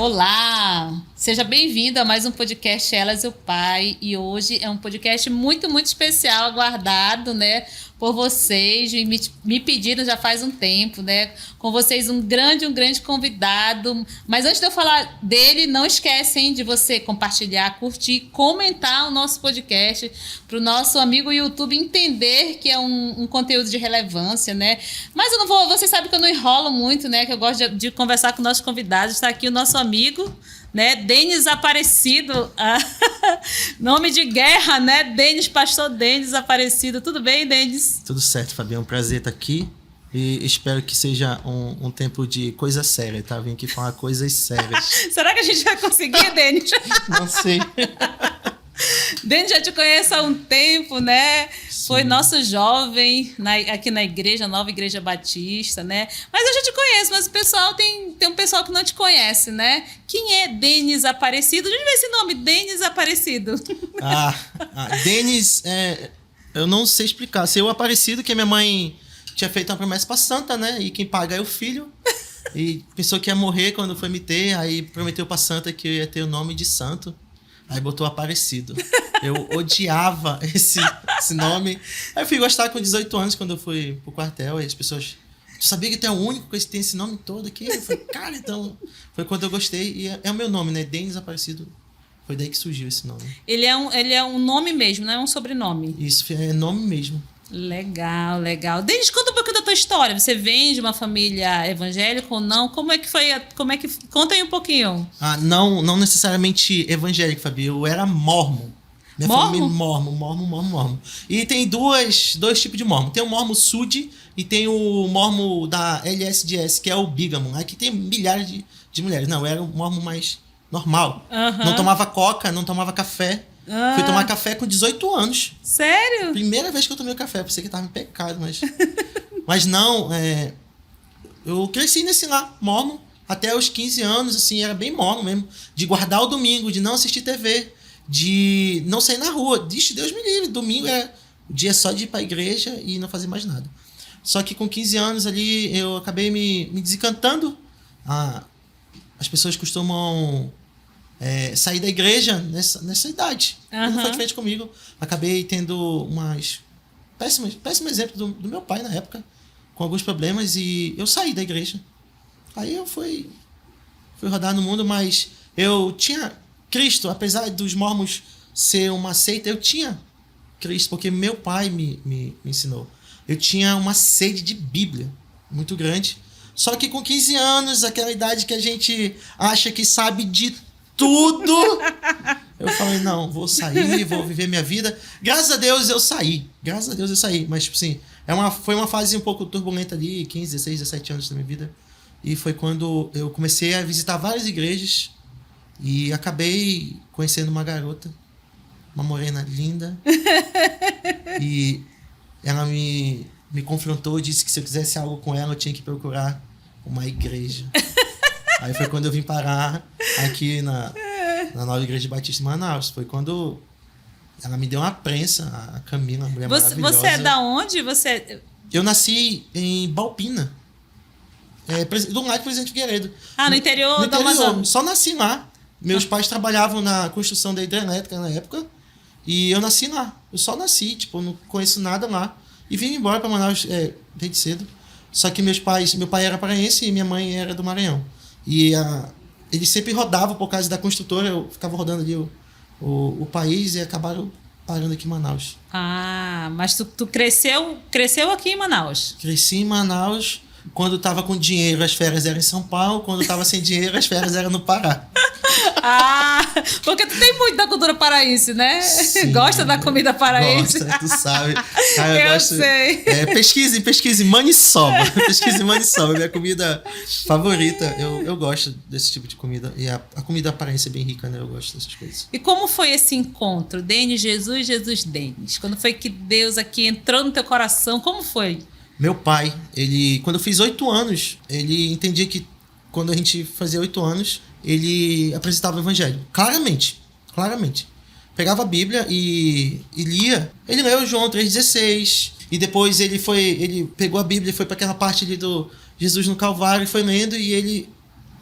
Olá! Seja bem-vindo a mais um podcast Elas e o Pai. E hoje é um podcast muito, muito especial, aguardado, né, por vocês. E me pediram já faz um tempo, né? Com vocês um grande convidado. Mas antes de eu falar dele, não esquecem de você compartilhar, curtir, comentar o nosso podcast para o nosso amigo YouTube entender que é um conteúdo de relevância, né? Mas eu não vou... Vocês sabem que eu não enrolo muito, né? Que eu gosto de conversar com nossos convidados. Está aqui o nosso amigo, né? Denis Aparecido, nome de guerra, né? Denis, pastor Denis Aparecido. Tudo bem, Denis? Tudo certo, Fabião. Prazer estar aqui e espero que seja um tempo de coisa séria, tá? Vim aqui falar coisas sérias. Será que a gente vai conseguir, Denis? Não sei. Denis, já te conheço há um tempo, né? Sim. Foi nosso jovem aqui na igreja, Nova Igreja Batista, né? Mas eu já te conheço, mas o pessoal tem um pessoal que não te conhece, né? Quem é Denis Aparecido? De onde vem esse nome, Denis Aparecido? Denis, eu não sei explicar. Ser o Aparecido, que a minha mãe tinha feito uma promessa pra santa, né? E quem paga é o filho. E pensou que ia morrer quando foi me ter, aí prometeu pra santa que eu ia ter o nome de santo. Aí botou Aparecido. Eu odiava esse nome. Aí eu fui gostar com 18 anos, quando eu fui pro quartel. Aí as pessoas... Tu sabia que tu é o único que tem esse nome todo aqui? Eu falei, cara, então... Foi quando eu gostei. E é o meu nome, né? Denis Aparecido. Foi daí que surgiu esse nome. Ele é um nome mesmo, não é um sobrenome? Isso, é nome mesmo. Legal. Denis, conta um pouquinho da tua história. Você vem de uma família evangélica ou não? Como é que foi? Conta aí um pouquinho. Não necessariamente evangélico, Fabi. Eu era mormon. Minha família é mormon. E tem dois tipos de mormon. Tem o mormon sud e tem o mormon da LSDS, que é o bígamo. Aqui tem milhares de mulheres. Não, eu era o mormon mais normal. Não tomava coca, não tomava café. Fui tomar café com 18 anos. Sério? Primeira vez que eu tomei café. Pensei que tava em pecado, mas... Mas não, eu cresci nesse lá, mormon, até os 15 anos, assim, era bem mormon mesmo. De guardar o domingo, de não assistir TV, de não sair na rua. Deus me livre, domingo é o dia só de ir pra igreja e não fazer mais nada. Só que com 15 anos ali, eu acabei me desencantando. As pessoas costumam... sair da igreja nessa idade. Não foi diferente comigo. Acabei tendo umas péssimo exemplo do meu pai na época, com alguns problemas, e eu saí da igreja. Aí eu fui rodar no mundo, mas eu tinha Cristo, apesar dos mormons ser uma seita, eu tinha Cristo, porque meu pai me ensinou. Eu tinha uma sede de Bíblia muito grande. Só que com 15 anos, aquela idade que a gente acha que sabe de tudo, eu falei, não, vou sair, vou viver minha vida. Graças a Deus eu saí, mas tipo assim, foi uma fase um pouco turbulenta ali, 15, 16, 17 anos da minha vida, e foi quando eu comecei a visitar várias igrejas e acabei conhecendo uma garota, uma morena linda, e ela me confrontou, disse que se eu quisesse algo com ela eu tinha que procurar uma igreja. Aí foi quando eu vim parar aqui na Nova Igreja Batista em Manaus. Foi quando ela me deu uma prensa, a Camila, a mulher maravilhosa. Você é da onde? Eu nasci em Balpina, do lado de Presidente Figueiredo. No interior do Amazonas. Só nasci lá. Meus pais trabalhavam na construção da hidrelétrica na época. E eu nasci lá. Eu só nasci, não conheço nada lá. E vim embora para Manaus desde cedo. Só que meu pai era paraense e minha mãe era do Maranhão. E eles sempre rodavam por causa da construtora, eu ficava rodando ali o país e acabaram parando aqui em Manaus. Mas tu cresceu aqui em Manaus? Cresci em Manaus. Quando estava com dinheiro, as férias eram em São Paulo. Quando estava sem dinheiro, as férias eram no Pará. Porque tu tem muito da cultura paraense, né? Sim, gosta da comida paraense? Gosta, tu sabe. Eu sei. Pesquise maniçoba. Pesquise maniçoba, minha comida favorita. Eu gosto desse tipo de comida. E a comida paraense é bem rica, né? Eu gosto dessas coisas. E como foi esse encontro? Denis, Jesus, Denis. Quando foi que Deus aqui entrou no teu coração? Como foi? Meu pai, quando eu fiz 8 anos, ele entendia que quando a gente fazia 8 anos, ele apresentava o evangelho. Claramente. Pegava a Bíblia e lia. Ele leu João 3,16. E depois ele pegou a Bíblia e foi para aquela parte ali do Jesus no Calvário e foi lendo e ele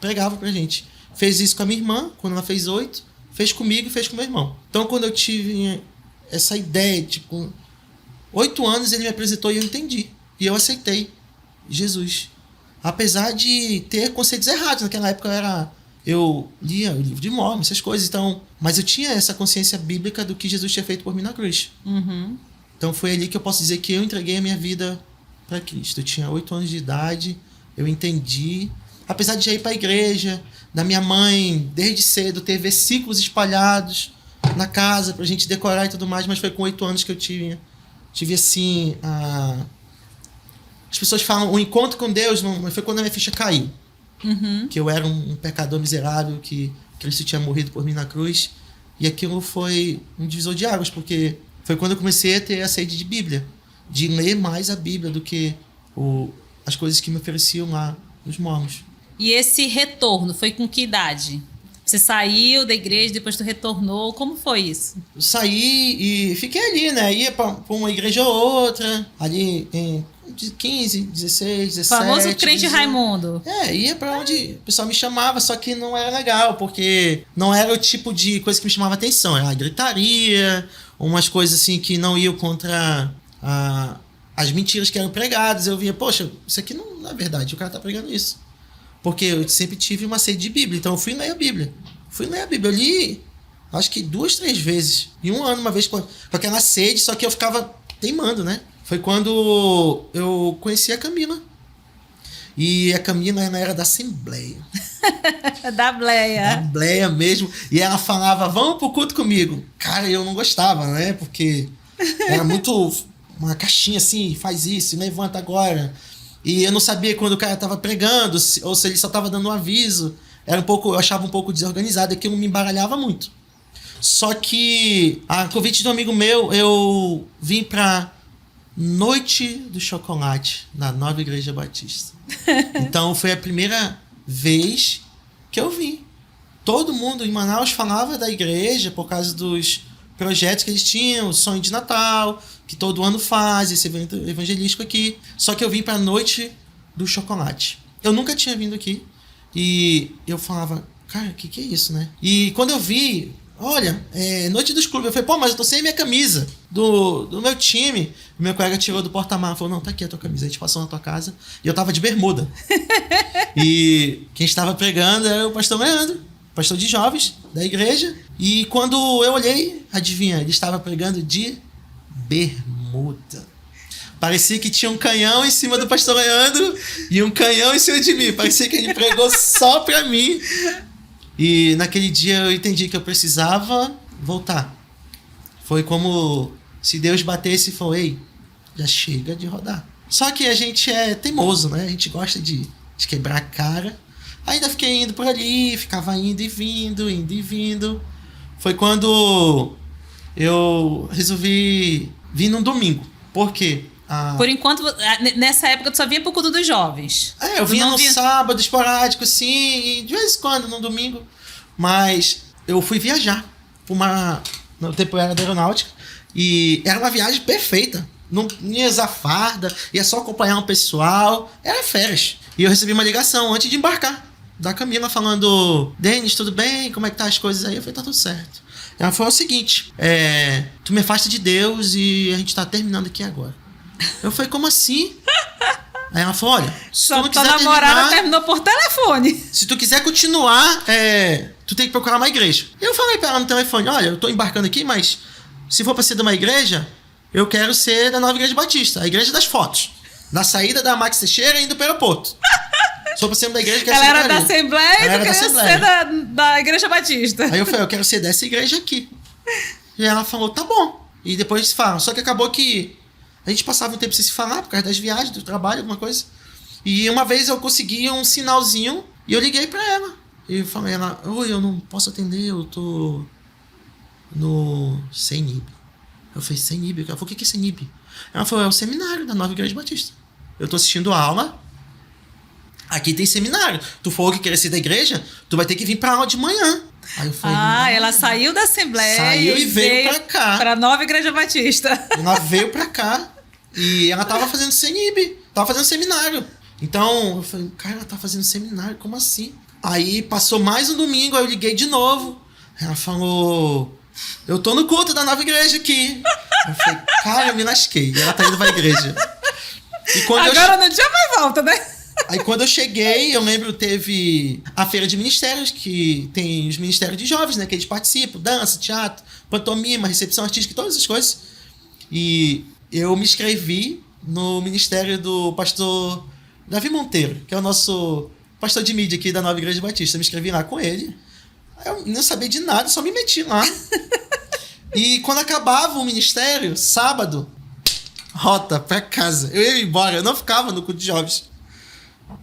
pregava pra gente. fez isso com a minha irmã, quando ela fez 8, fez comigo e fez com meu irmão. Então, quando eu tive essa ideia, tipo, com 8 anos ele me apresentou e eu entendi. E eu aceitei Jesus. Apesar de ter conceitos errados. Naquela época eu lia o livro de Mórmon, essas coisas. Então, mas eu tinha essa consciência bíblica do que Jesus tinha feito por mim na cruz. Uhum. Então foi ali que eu posso dizer que eu entreguei a minha vida para Cristo. Eu tinha 8 anos de idade, eu entendi. Apesar de já ir para a igreja, da minha mãe, desde cedo, ter versículos espalhados na casa pra gente decorar e tudo mais, mas foi com 8 anos que eu tive assim, as pessoas falam, o encontro com Deus, não foi quando a minha ficha caiu. Uhum. Que eu era um pecador miserável, que Cristo tinha morrido por mim na cruz. E aquilo foi um divisor de águas, porque foi quando eu comecei a ter a sede de Bíblia, de ler mais a Bíblia do que as coisas que me ofereciam lá nos mormons. E esse retorno foi com que idade? Você saiu da igreja, depois tu retornou, como foi isso? Eu saí e fiquei ali, né? Ia pra uma igreja ou outra, ali em 15, 16, 17... Famoso crente 18. Raimundo. Ia pra onde o pessoal me chamava, só que não era legal, porque não era o tipo de coisa que me chamava atenção. Era gritaria, umas coisas assim que não iam contra as mentiras que eram pregadas. Eu via, poxa, isso aqui não é verdade, o cara tá pregando isso. Porque eu sempre tive uma sede de Bíblia, então eu fui ler a Bíblia. Eu li, acho que 2, 3 vezes. Em um ano, uma vez, com aquela sede, só que eu ficava teimando, né? Foi quando eu conheci a Camila. E a Camila era da Assembleia. Da Bleia. Da Bleia mesmo. E ela falava, vamos pro culto comigo. Cara, eu não gostava, né? Porque era muito uma caixinha assim, faz isso, levanta agora. E eu não sabia quando o cara estava pregando, ou se ele só estava dando um aviso. Eu achava um pouco desorganizado, e aquilo me embaralhava muito. Só que, a convite de um amigo meu, eu vim pra Noite do Chocolate, na Nova Igreja Batista. Então, foi a primeira vez que eu vim. Todo mundo em Manaus falava da igreja por causa dos projetos que eles tinham, o Sonho de Natal, que todo ano faz, esse evento evangelístico aqui. Só que eu vim pra Noite do Chocolate. Eu nunca tinha vindo aqui. E eu falava, cara, o que é isso, né? E quando eu vi, olha, Noite dos Clubes, eu falei, pô, mas eu tô sem a minha camisa do meu time. O meu colega tirou do porta-malas, falou, não, tá aqui a tua camisa. A gente passou na tua casa e eu tava de bermuda. E quem estava pregando era o pastor Leandro, pastor de jovens da igreja. E quando eu olhei, adivinha, ele estava pregando de bermuda. Parecia que tinha um canhão em cima do pastor Leandro e um canhão em cima de mim. Parecia que ele pregou só pra mim. E naquele dia eu entendi que eu precisava voltar. Foi como se Deus batesse e falou, ei, já chega de rodar. Só que a gente é teimoso, né? A gente gosta de quebrar a cara. Ainda fiquei indo por ali, ficava indo e vindo. Foi quando eu resolvi vir num domingo. Por quê? Por enquanto, nessa época, tu só vinha pro culto dos jovens. Eu vinha no sábado, esporádico, assim, e de vez em quando, no domingo. Mas eu fui viajar no temporada da aeronáutica. E era uma viagem perfeita. Não ia usar farda, ia só acompanhar um pessoal. Era férias. E eu recebi uma ligação antes de embarcar, da Camila, falando, Denis, tudo bem? Como é que tá as coisas aí? Eu falei, tá tudo certo. Ela falou o seguinte, tu me afasta de Deus e a gente tá terminando aqui agora. Eu falei, como assim? Aí ela falou, olha, se tu não quiser namorada terminou por telefone. Se tu quiser continuar, tu tem que procurar uma igreja. E eu falei pra ela no telefone, olha, eu tô embarcando aqui, mas se for pra ser de uma igreja, eu quero ser da Nova Igreja Batista, a igreja das fotos. Na saída da Max Teixeira indo pro aeroporto. Sou pra ser da igreja que ela era da Assembleia e tu queria ser da Igreja Batista. Aí eu falei, eu quero ser dessa igreja aqui. E ela falou, tá bom. E depois eles falam. Só que acabou que a gente passava um tempo sem se falar, por causa das viagens, do trabalho, alguma coisa. E uma vez eu consegui um sinalzinho e eu liguei pra ela. E eu falei, oi, eu não posso atender, eu tô no CENIB. Eu falei, CENIB? Ela falou, o que é CENIB? Ela falou, é o seminário da Nova Igreja Batista. Eu tô assistindo a aula, aqui tem seminário. Tu for que querer ser da igreja, tu vai ter que vir pra aula de manhã. Aí eu falei, ela saiu da Assembleia. Saiu e veio pra cá. Pra Nova Igreja Batista. Ela veio pra cá e ela tava fazendo CENIB, tava fazendo seminário. Então, eu falei, cara, ela tá fazendo seminário, como assim? Aí passou mais um domingo, aí eu liguei de novo. Ela falou, eu tô no culto da nova igreja aqui. Eu falei, cara, eu me lasquei. E ela tá indo pra igreja. E quando Agora não tinha mais volta, né? Aí quando eu cheguei, eu lembro, teve a feira de ministérios, que tem os ministérios de jovens, né? Que eles participam, dança, teatro, pantomima, recepção artística, todas essas coisas. E eu me inscrevi no ministério do pastor Davi Monteiro, que é o nosso pastor de mídia aqui da Nova Igreja Batista. Eu me inscrevi lá com ele. Aí eu não sabia de nada, só me meti lá. E quando acabava o ministério, sábado, rota pra casa. Eu ia embora, eu não ficava no culto de jovens.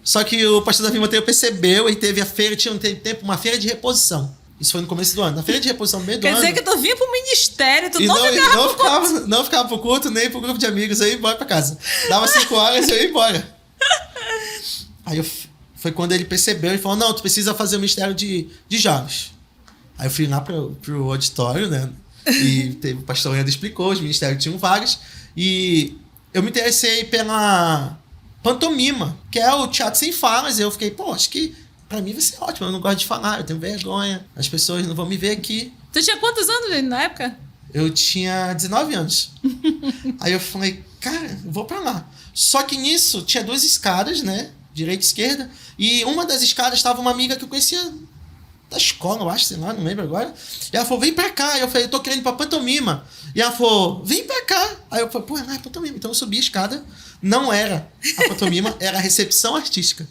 Só que o pastor Davi Monteiro percebeu e teve a feira, tinha um tempo, uma feira de reposição. Isso foi no começo do ano. Na feira de reposição no meio do ano. Quer dizer que tu vinha pro ministério, tu não ficava pro culto, nem pro grupo de amigos, eu ia embora pra casa. Dava 5 horas e eu ia embora. Aí foi quando ele percebeu e falou, não, tu precisa fazer o ministério de jovens. Aí eu fui lá pro auditório, né? E o pastor Leandro explicou, os ministérios tinham vagas. E eu me interessei pela pantomima, que é o teatro sem falas. E eu fiquei, pô, acho que pra mim vai ser ótimo. Eu não gosto de falar, eu tenho vergonha. As pessoas não vão me ver aqui. Tu tinha quantos anos, gente, na época? Eu tinha 19 anos. Aí eu falei, cara, eu vou pra lá. Só que nisso tinha 2 escadas, né? Direita e esquerda. E uma das escadas estava uma amiga que eu conhecia da escola, eu acho, sei lá, não lembro agora. E ela falou, vem pra cá. E eu falei, eu tô querendo ir pra pantomima. E ela falou, vem pra cá. Aí eu falei, pô, não é pantomima. Então eu subi a escada. Não era a pantomima, era a recepção artística.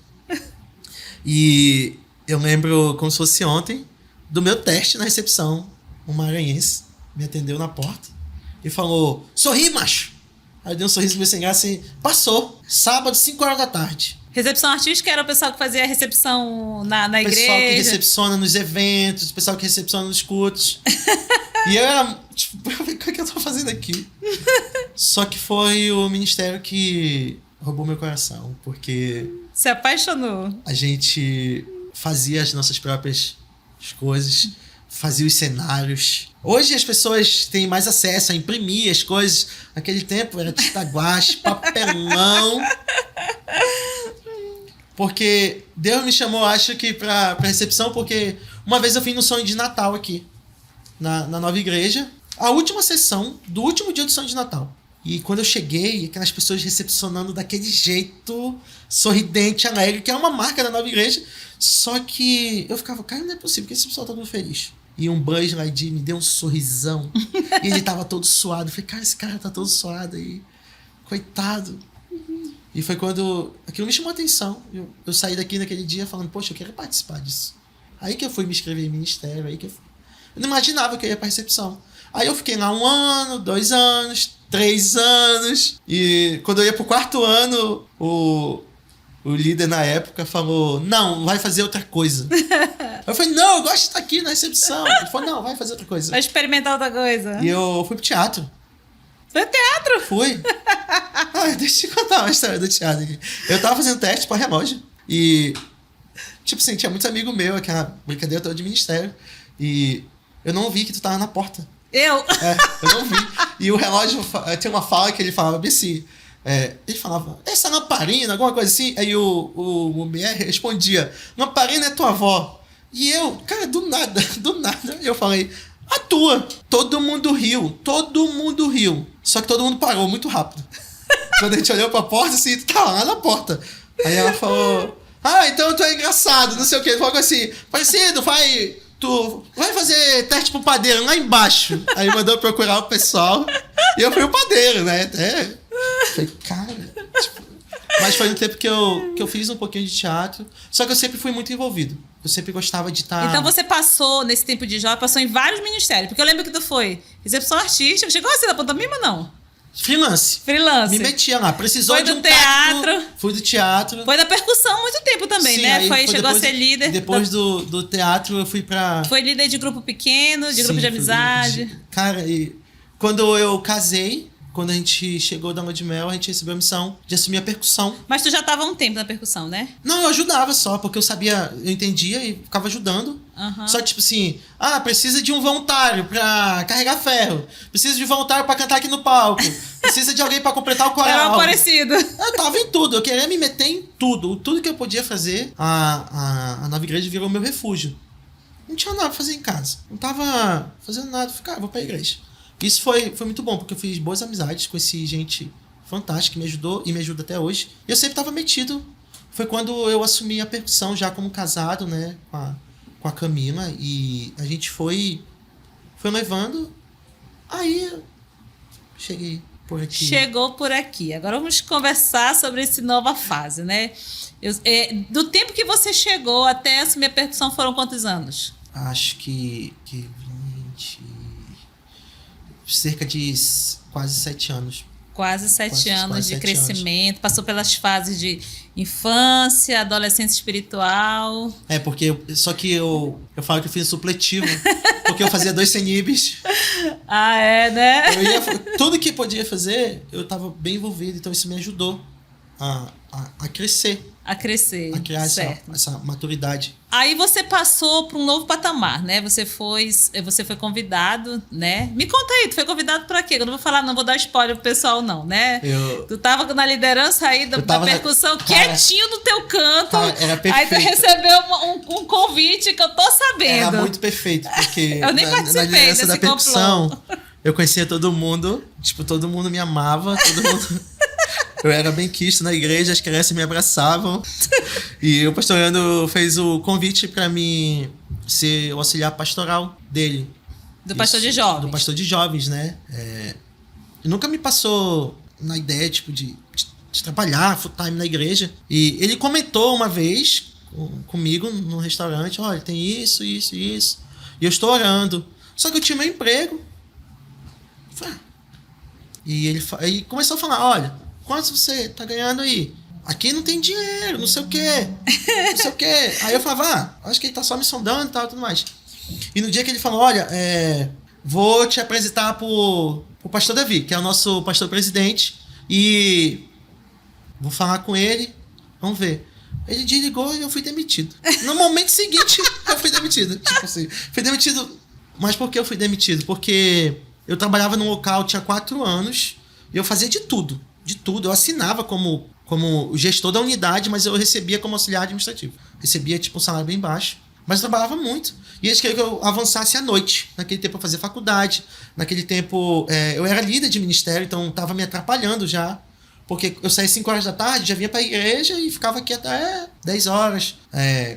E eu lembro, como se fosse ontem, do meu teste na recepção. Um maranhense me atendeu na porta e falou, sorri, macho. Aí eu dei um sorriso meio sem graça e passou. Sábado, 5 horas da tarde. Recepção artística era o pessoal que fazia a recepção na igreja? O pessoal que recepciona nos eventos, o pessoal que recepciona nos cultos. E eu era, tipo, o que é que eu tô fazendo aqui? Só que foi o ministério que roubou meu coração, porque se apaixonou. A gente fazia as nossas próprias coisas, fazia os cenários. Hoje as pessoas têm mais acesso a imprimir as coisas. Naquele tempo era tinta guache, papelão. Porque Deus me chamou, acho que pra recepção, porque uma vez eu fui no sonho de Natal aqui, na nova igreja. A última sessão do último dia do sonho de Natal. E quando eu cheguei, aquelas pessoas recepcionando daquele jeito, sorridente, alegre, que é uma marca da nova igreja. Só que eu ficava, cara, não é possível que esse pessoal tá todo feliz. E um Buzz Lightyear me deu um sorrisão. E ele tava todo suado. Eu falei, cara, esse cara tá todo suado aí. Coitado. E foi quando aquilo me chamou a atenção. Eu saí daqui naquele dia falando, poxa, eu quero participar disso. Aí que eu fui me inscrever em ministério. Eu não imaginava que eu ia pra recepção. Aí eu fiquei lá 1 ano, 2 anos, 3 anos. E quando eu ia pro 4º ano, o líder na época falou, não, vai fazer outra coisa. Eu falei, não, eu gosto de estar aqui na recepção. Ele falou, não, vai fazer outra coisa. Vai experimentar outra coisa. E eu fui pro teatro. Foi teatro? Fui. Deixa eu te contar uma história do teatro aqui. Eu tava fazendo teste pra relógio. E, tipo assim, tinha muitos amigos meus, aquela brincadeira toda de ministério. E eu não vi que tu tava na porta. Eu não vi. E o relógio, tinha uma fala que ele falava bem assim. Ele falava, essa lamparina, alguma coisa assim. Aí o BR respondia, lamparina é tua avó. E eu, cara, do nada, eu falei, a tua. Todo mundo riu. Só que todo mundo parou muito rápido. Quando a gente olhou pra porta, assim, tava lá na porta. Aí ela falou, então tu é engraçado, não sei o que. Ele falou assim, parecido, tu vai fazer teste pro padeiro lá embaixo. Aí mandou procurar o pessoal. E eu fui o padeiro, né? Falei, cara. Mas foi um tempo que eu fiz um pouquinho de teatro. Só que eu sempre fui muito envolvido. Eu sempre gostava de estar... Então você passou, nesse tempo de jovem, passou em vários ministérios. Porque eu lembro que tu foi recepção artística. Chegou a ser da pantomima, não? Freelance. Freelance. Me metia lá. Precisou foi de do teatro. Técnico, fui do teatro. Foi da percussão há muito tempo também, sim, né? Chegou depois, a ser líder. Depois do teatro eu fui pra... Foi líder de grupo pequeno, de grupo de amizade. Cara, e quando eu casei, quando a gente chegou da lua de mel, a gente recebeu a missão de assumir a percussão. Mas tu já estava há um tempo na percussão, né? Não, eu ajudava só, porque eu sabia, eu entendia e ficava ajudando. Uhum. Só que, tipo assim, precisa de um voluntário pra carregar ferro. Precisa de um voluntário pra cantar aqui no palco. precisa de alguém pra completar o coral. Era parecido. Eu tava em tudo, eu queria me meter em tudo. Tudo que eu podia fazer, a nova igreja virou meu refúgio. Não tinha nada pra fazer em casa. Não tava fazendo nada, vou pra igreja. Isso foi muito bom, porque eu fiz boas amizades, conheci gente fantástica que me ajudou e me ajuda até hoje. E eu sempre tava metido. Foi quando eu assumi a percussão já como casado, né, com a Camila. E a gente foi levando. Aí cheguei por aqui. Chegou por aqui. Agora vamos conversar sobre essa nova fase, né? Do tempo que você chegou até assumir a percussão foram quantos anos? Acho que 20... Cerca de quase 7 anos. Quase 7 anos quase de 7 crescimento. Passou pelas fases de infância, adolescência espiritual. Só que eu falo que eu fiz supletivo, porque eu fazia 2 CENIBs. Ah, é, né? Tudo que podia fazer, eu estava bem envolvido, então isso me ajudou a crescer. A crescer. A criar essa maturidade. Aí você passou para um novo patamar, né? Você foi convidado, né? Me conta aí, tu foi convidado para quê? Eu não vou falar, não vou dar spoiler pro pessoal, não, né? Tu tava na liderança aí da percussão, quietinho no teu canto. Era perfeito. Aí tu recebeu um convite que eu tô sabendo. Era muito perfeito, porque eu nem participei na liderança da percussão, complô. eu conhecia todo mundo, todo mundo me amava, todo mundo... Eu era bem quisto na igreja, as crianças me abraçavam. E o pastor Leandro fez o convite para mim ser o auxiliar pastoral dele. Do pastor de jovens. Do pastor de jovens, né? Nunca me passou na ideia, de trabalhar full time na igreja. E ele comentou uma vez comigo no restaurante, olha, tem isso. E eu estou orando. Só que eu tinha meu emprego. E ele começou a falar, olha... Quanto você tá ganhando aí? Aqui não tem dinheiro, não sei o quê. Aí eu falava, acho que ele tá só me sondando e tal, tudo mais. E no dia que ele falou, olha, vou te apresentar pro pastor Davi, que é o nosso pastor presidente, e vou falar com ele, vamos ver. Ele desligou e eu fui demitido. No momento seguinte, eu fui demitido. Fui demitido. Mas por que eu fui demitido? Porque eu trabalhava num local, tinha 4 anos, e eu fazia de tudo. Eu assinava como gestor da unidade, mas eu recebia como auxiliar administrativo. Recebia um salário bem baixo, mas eu trabalhava muito. E eles queriam que eu avançasse à noite. Naquele tempo eu fazia faculdade, naquele tempo eu era líder de ministério, então estava me atrapalhando já. Porque eu saía 5 horas da tarde, já vinha para a igreja e ficava aqui até 10 horas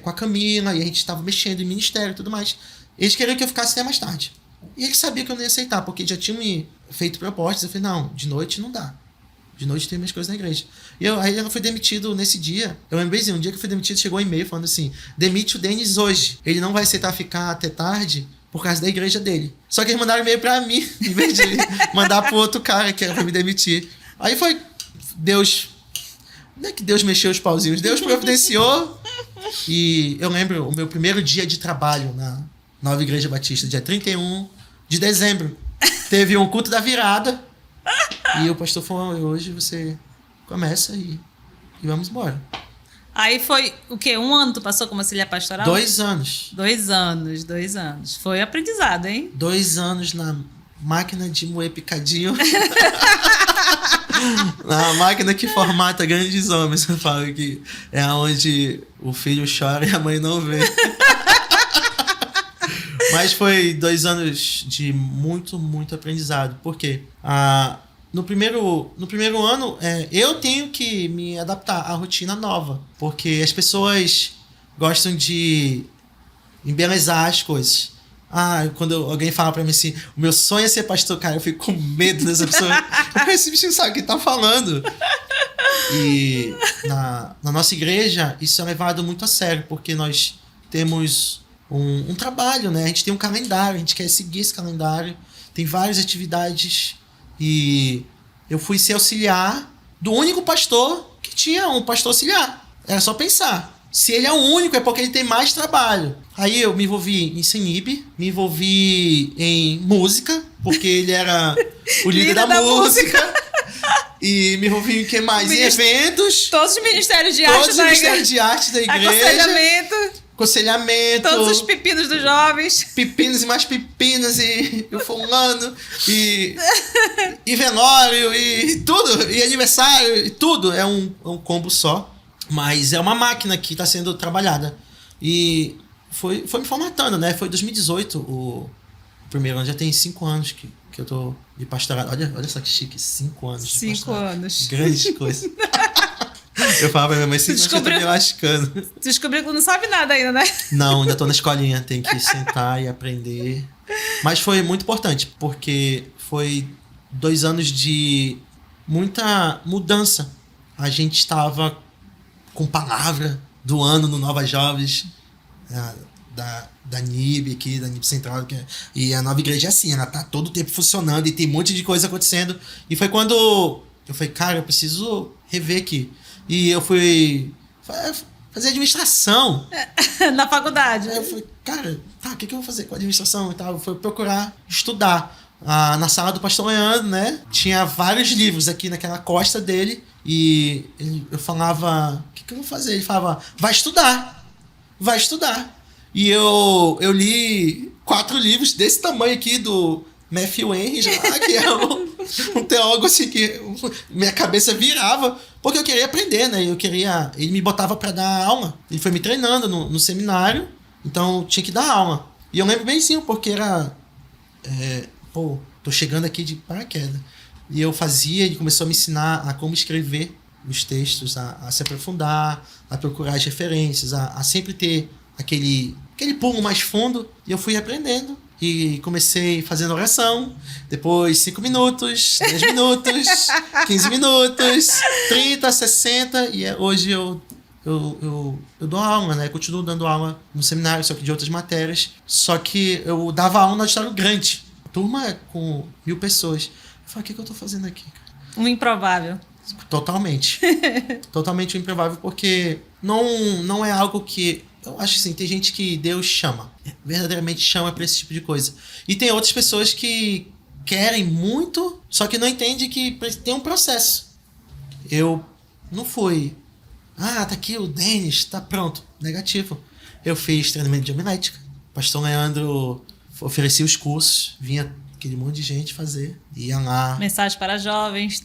com a Camila, e a gente estava mexendo em ministério e tudo mais. Eles queriam que eu ficasse até mais tarde. E eles sabiam que eu não ia aceitar, porque já tinham me feito propostas. Eu falei, não, de noite não dá. De noite tem minhas coisas na igreja. Aí eu fui demitido nesse dia. Eu lembrei um dia que eu fui demitido, chegou um e-mail falando assim, demite o Denis hoje. Ele não vai aceitar ficar até tarde por causa da igreja dele. Só que eles mandaram e-mail pra mim, em vez de mandar pro outro cara que era pra me demitir. Aí foi Deus... Não é que Deus mexeu os pauzinhos. Deus providenciou. E eu lembro o meu primeiro dia de trabalho na Nova Igreja Batista, dia 31 de dezembro. Teve um culto da virada. E o pastor falou, hoje você começa e vamos embora. Aí foi o quê? 1 ano tu passou como auxiliar pastoral? 2 anos. 2 anos. Foi aprendizado, hein? 2 anos na máquina de moer picadinho. Na máquina que formata grandes homens. Eu falo que é onde o filho chora e a mãe não vê. Mas foi 2 anos de muito, muito aprendizado. Por quê? No primeiro ano, eu tenho que me adaptar à rotina nova. Porque as pessoas gostam de embelezar as coisas. Quando alguém fala pra mim assim, o meu sonho é ser pastor, cara, eu fico com medo dessa pessoa. Esse bicho sabe o que tá falando. E na nossa igreja, isso é levado muito a sério, porque nós temos um trabalho, né? A gente tem um calendário, a gente quer seguir esse calendário, tem várias atividades, e eu fui ser auxiliar do único pastor que tinha um pastor auxiliar. Era só pensar. Se ele é o único, é porque ele tem mais trabalho. Aí eu me envolvi em CENIB, me envolvi em música, porque ele era o líder da música. E me envolvi em mais? Em eventos. Todos os ministérios de arte da igreja. Aconselhamento. aconselhamento. Todos os pepinos dos jovens. Pepinos e mais pepinos, e o fulano, e velório, e tudo, e aniversário, e tudo. É um combo só. Mas é uma máquina que está sendo trabalhada. E foi me formatando, né? Foi 2018 o primeiro ano. Já tem 5 anos que eu tô de pastorado. Olha só que chique, 5 anos de 5 pastorado. anos. Grande coisa. Eu falava pra minha mãe, 5 anos que eu tô me lascando. Descobriu que não sabe nada ainda, né? Não, ainda tô na escolinha. Tem que sentar e aprender. Mas foi muito importante, porque foi 2 anos de muita mudança. A gente estava com palavra do ano no Nova Jovens, da NIB aqui, da NIB Central, e a Nova Igreja é assim, ela tá todo o tempo funcionando e tem um monte de coisa acontecendo. E foi quando eu falei, cara, eu preciso rever aqui. E eu fui fazer administração. Na faculdade. Aí eu falei, cara, o que eu vou fazer com administração e tal? Eu fui procurar estudar. Na sala do pastor Leandro, né? Tinha vários livros aqui naquela costa dele. E eu falava, o que eu vou fazer? Ele falava, vai estudar. E eu li 4 livros desse tamanho aqui do Matthew Henry, que é um teólogo assim que minha cabeça virava, porque eu queria aprender, né? Ele me botava para dar aula. Ele foi me treinando no seminário, então tinha que dar aula. E eu lembro bem sim, porque era... tô chegando aqui de paraquedas. E eu fazia, ele começou a me ensinar a como escrever os textos, a se aprofundar, a procurar as referências, a sempre ter aquele pulo mais fundo. E eu fui aprendendo. E comecei fazendo oração, depois 5 minutos, 10 minutos, 15 minutos, 30, 60, e hoje eu dou aula, né? Eu continuo dando aula no seminário, só que de outras matérias. Só que eu dava aula no auditório grande, turma com 1.000 pessoas. Eu falei, o que eu tô fazendo aqui, cara? Um improvável. Totalmente. Totalmente improvável, porque não é algo que... Eu acho assim, tem gente que Deus chama, verdadeiramente chama pra esse tipo de coisa. E tem outras pessoas que querem muito, só que não entendem que tem um processo. Eu não fui, tá aqui o Denis, tá pronto. Negativo. Eu fiz treinamento de homilética. O pastor Leandro oferecia os cursos, vinha aquele monte de gente fazer, ia lá. Mensagem para jovens,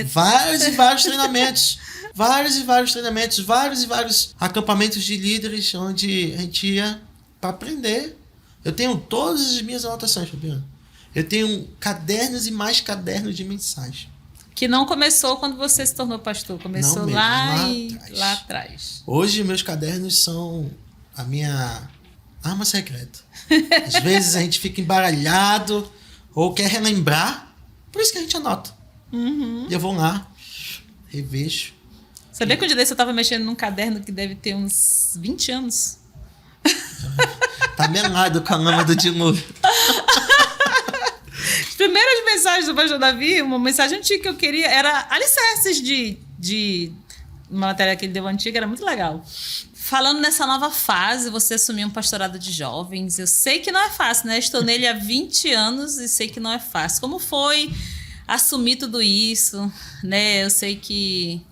vários e vários treinamentos. Vários e vários acampamentos de líderes onde a gente ia para aprender. Eu tenho todas as minhas anotações, Fabiano. Eu tenho cadernos e mais cadernos de mensagem. Que não começou quando você se tornou pastor. Começou mesmo, lá atrás. Hoje, meus cadernos são a minha arma secreta. Às vezes a gente fica embaralhado ou quer relembrar. Por isso que a gente anota. Uhum. E eu vou lá, revejo. Sabia que um dia desse eu tava mexendo num caderno que deve ter uns 20 anos? Tá melado com a lama do dilúvio. As primeiras mensagens do pastor Davi, uma mensagem antiga que eu queria, era alicerces de uma matéria que ele deu antiga, era muito legal. Falando nessa nova fase, você assumiu um pastorado de jovens. Eu sei que não é fácil, né? Estou nele há 20 anos e sei que não é fácil. Como foi assumir tudo isso, né? Eu sei que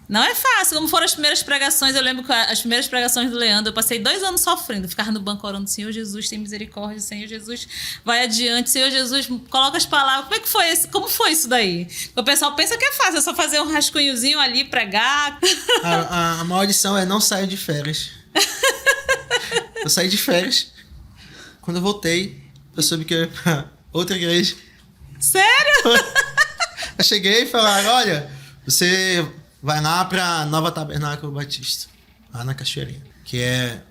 não é fácil. Como foram as primeiras pregações, eu lembro que as primeiras pregações do Leandro, eu passei 2 anos sofrendo, ficava no banco orando, Senhor Jesus, tem misericórdia, Senhor Jesus, vai adiante, Senhor Jesus, coloca as palavras. Como foi isso daí? O pessoal pensa que é fácil, é só fazer um rascunhozinho ali, pregar. A maior lição é não sair de férias. Eu saí de férias. Quando eu voltei, eu soube que eu ia pra outra igreja. Sério? Eu cheguei e falaram, olha, você vai lá pra Nova Tabernáculo Batista, lá na Cachoeirinha, que é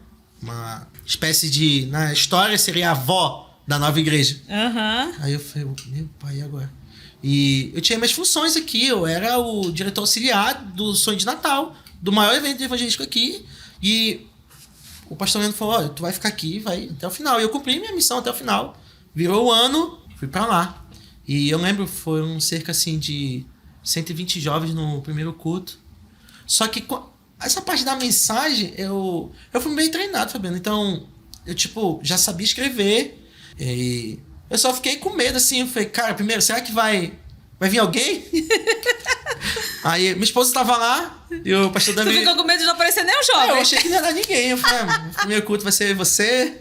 uma espécie de... Na história seria a avó da nova igreja. Uhum. Aí eu falei, meu pai, e agora? E eu tinha minhas funções aqui, eu era o diretor auxiliar do Sonho de Natal, do maior evento evangelístico aqui, e o pastor Leandro falou, olha, tu vai ficar aqui, vai até o final. E eu cumpri minha missão até o final. Virou o ano, fui pra lá. E eu lembro, foram cerca assim de 120 jovens no primeiro culto. Só que essa parte da mensagem, eu fui bem treinado, Fabiano. Então, eu já sabia escrever. E eu só fiquei com medo, assim. Eu falei, cara, primeiro, será que vai vir alguém? Aí, minha esposa estava lá e o pastor Davi... Tu ficou com medo de não aparecer nem o jovem. Eu achei que não era ninguém. Eu falei, o primeiro culto vai ser você.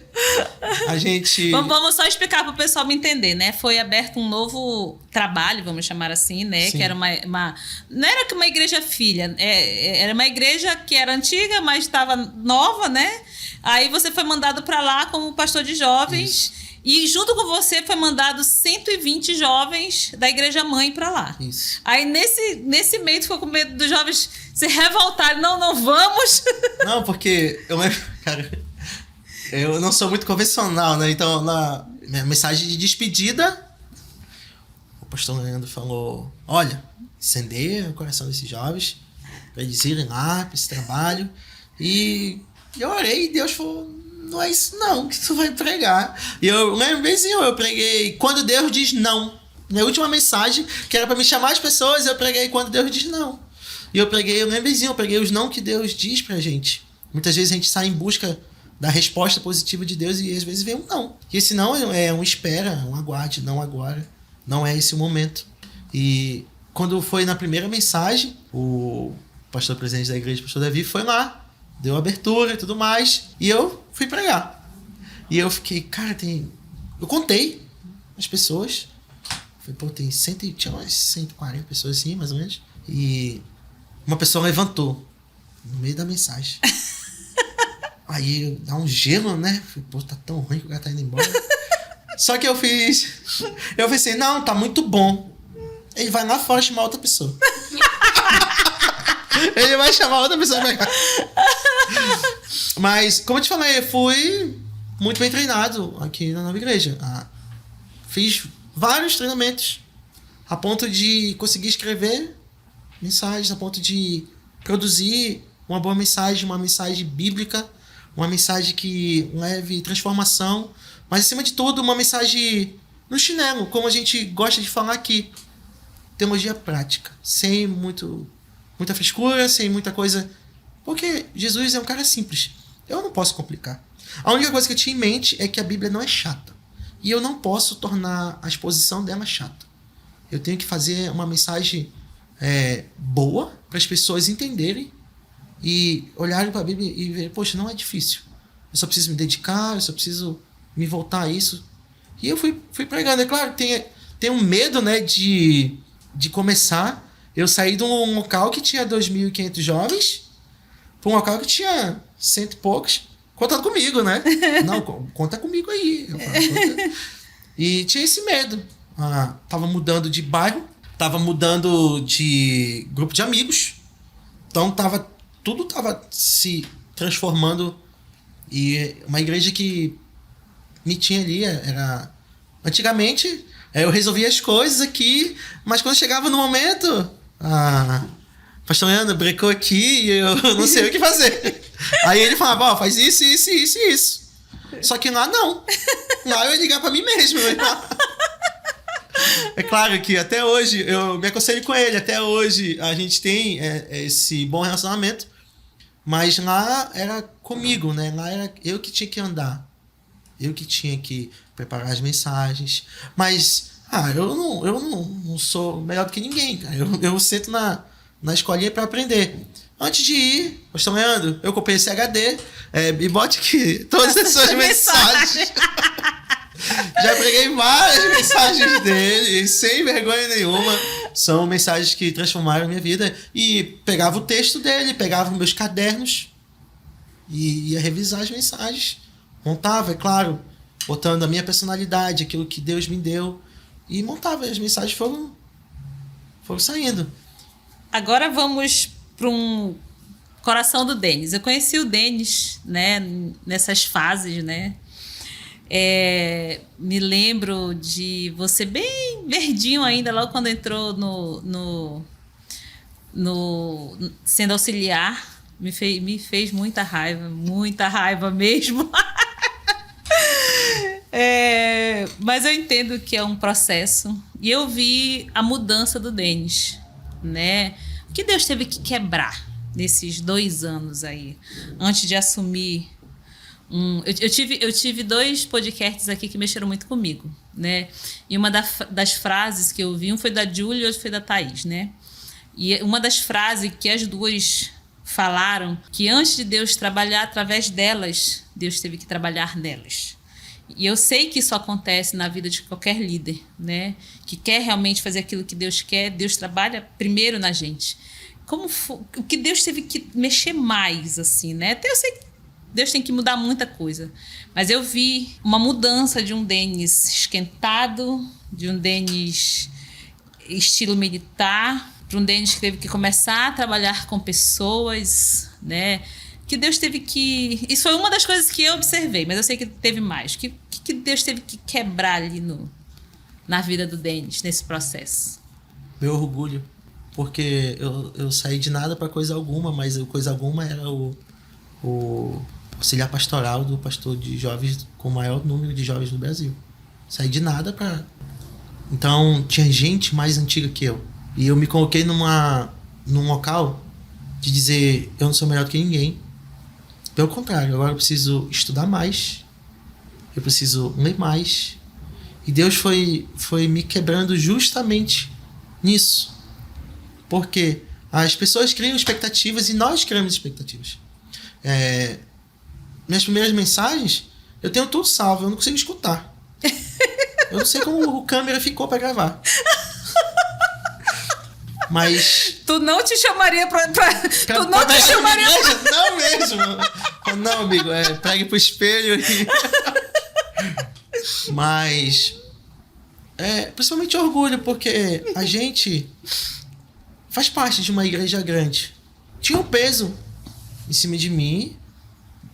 A gente... Vamos só explicar para o pessoal me entender, né? Foi aberto um novo trabalho, vamos chamar assim, né? Sim. Que era não era que uma igreja filha, era uma igreja que era antiga, mas estava nova, né? Aí você foi mandado para lá como pastor de jovens. Isso. E junto com você foi mandado 120 jovens da igreja mãe para lá. Isso. Aí nesse meio tu ficou com medo dos jovens se revoltarem. Não vamos. Não, porque cara, eu não sou muito convencional, né? Então, na minha mensagem de despedida, o pastor Leandro falou, olha, incendeia o coração desses jovens para eles irem lá para esse trabalho. E eu orei e Deus falou, não é isso não que tu vai pregar. E eu lembro bem assim, eu preguei quando Deus diz não. Minha última mensagem, que era para me chamar as pessoas, eu preguei quando Deus diz não. E eu lembro bem, eu preguei os não que Deus diz pra gente. Muitas vezes a gente sai em busca da resposta positiva de Deus e às vezes vem um não. E esse não é um espera, um aguarde, não agora. Não é esse o momento. E quando foi na primeira mensagem, o pastor presidente da igreja, o pastor Davi, foi lá. Deu abertura e tudo mais. E eu fui pregar. E eu fiquei, cara, eu contei as pessoas. Falei, pô, tinha umas 140 pessoas assim, mais ou menos. E uma pessoa levantou no meio da mensagem. Aí dá um gelo, né? Falei, pô, tá tão ruim que o cara tá indo embora. Só que eu pensei, não, tá muito bom. Ele vai lá fora chamar outra pessoa. Ele vai chamar outra pessoa pra cá. Mas, como eu te falei, eu fui muito bem treinado aqui na nova igreja. Fiz vários treinamentos a ponto de conseguir escrever mensagens, a ponto de produzir uma boa mensagem, uma mensagem bíblica, uma mensagem que leve transformação, mas acima de tudo uma mensagem no chinelo, como a gente gosta de falar aqui, teologia prática, sem muita frescura, sem muita coisa, porque Jesus é um cara simples, eu não posso complicar. A única coisa que eu tinha em mente é que a Bíblia não é chata, e eu não posso tornar a exposição dela chata. Eu tenho que fazer uma mensagem boa para as pessoas entenderem e olharem para a Bíblia e verem, poxa, não é difícil. Eu só preciso me dedicar, eu só preciso me voltar a isso. E eu fui pregando. É claro que tem um medo, né, de começar. Eu saí de um local que tinha 2.500 jovens para um local que tinha 100 e poucos. Contando comigo, né? Não, conta comigo aí. E tinha esse medo. Tava mudando de bairro, tava mudando de grupo de amigos. Então tudo tava se transformando. E uma igreja que me tinha ali era... Antigamente, eu resolvia as coisas aqui, mas quando chegava no momento... Pastor Leandro brecou aqui e eu não sei o que fazer. Aí ele falava, faz isso, isso, isso e isso. Só que lá não. Lá eu ia ligar pra mim mesmo. É claro que até hoje, eu me aconselho com ele, até hoje a gente tem esse bom relacionamento, mas lá era comigo, né? Lá era eu que tinha que andar, eu que tinha que preparar as mensagens, mas eu não sou melhor do que ninguém, cara. Eu sento na escolinha para aprender. Antes de ir, pastor Leandro, eu comprei esse HD, e bote aqui todas as suas mensagens. Já preguei várias mensagens dele, sem vergonha nenhuma. São mensagens que transformaram a minha vida. E pegava o texto dele, pegava meus cadernos e ia revisar as mensagens. Montava, é claro, botando a minha personalidade, aquilo que Deus me deu. E montava, e as mensagens foram saindo. Agora vamos para um coração do Denis. Eu conheci o Denis, né, nessas fases, né? Me lembro de você bem verdinho ainda, logo quando entrou no sendo auxiliar, me fez muita raiva mesmo. Mas eu entendo que é um processo e eu vi a mudança do Denis, né? O que Deus teve que quebrar nesses 2 anos aí, antes de assumir. Eu tive 2 podcasts aqui que mexeram muito comigo, né? E uma das frases que eu vi, um foi da Júlia e outro foi da Thaís, né? E uma das frases que as duas falaram que antes de Deus trabalhar através delas, Deus teve que trabalhar nelas. E eu sei que isso acontece na vida de qualquer líder, né? Que quer realmente fazer aquilo que Deus quer, Deus trabalha primeiro na gente. O que Deus teve que mexer mais, assim, né? Até eu sei que Deus tem que mudar muita coisa. Mas eu vi uma mudança de um Denis esquentado, de um Denis estilo militar, para um Denis que teve que começar a trabalhar com pessoas, né? Que Deus teve que... Isso foi uma das coisas que eu observei, mas eu sei que teve mais. Que Deus teve que quebrar ali na vida do Denis, nesse processo? Meu orgulho. Porque eu saí de nada para coisa alguma, mas a coisa alguma era o auxiliar pastoral do pastor de jovens com o maior número de jovens no Brasil. Saí de nada para... Então, tinha gente mais antiga que eu. E eu me coloquei num local de dizer, eu não sou melhor do que ninguém. Pelo contrário, agora eu preciso estudar mais. Eu preciso ler mais. E Deus foi me quebrando justamente nisso. Porque as pessoas criam expectativas e nós criamos expectativas. Minhas primeiras mensagens, eu tenho tudo salvo, eu não consigo escutar. Eu não sei como o câmera ficou para gravar. Mas... Tu não te chamaria pra tu não te chamaria pra... Não mesmo. Não, amigo, pregue pro espelho e... Mas... principalmente orgulho, porque a gente faz parte de uma igreja grande. Tinha um peso em cima de mim.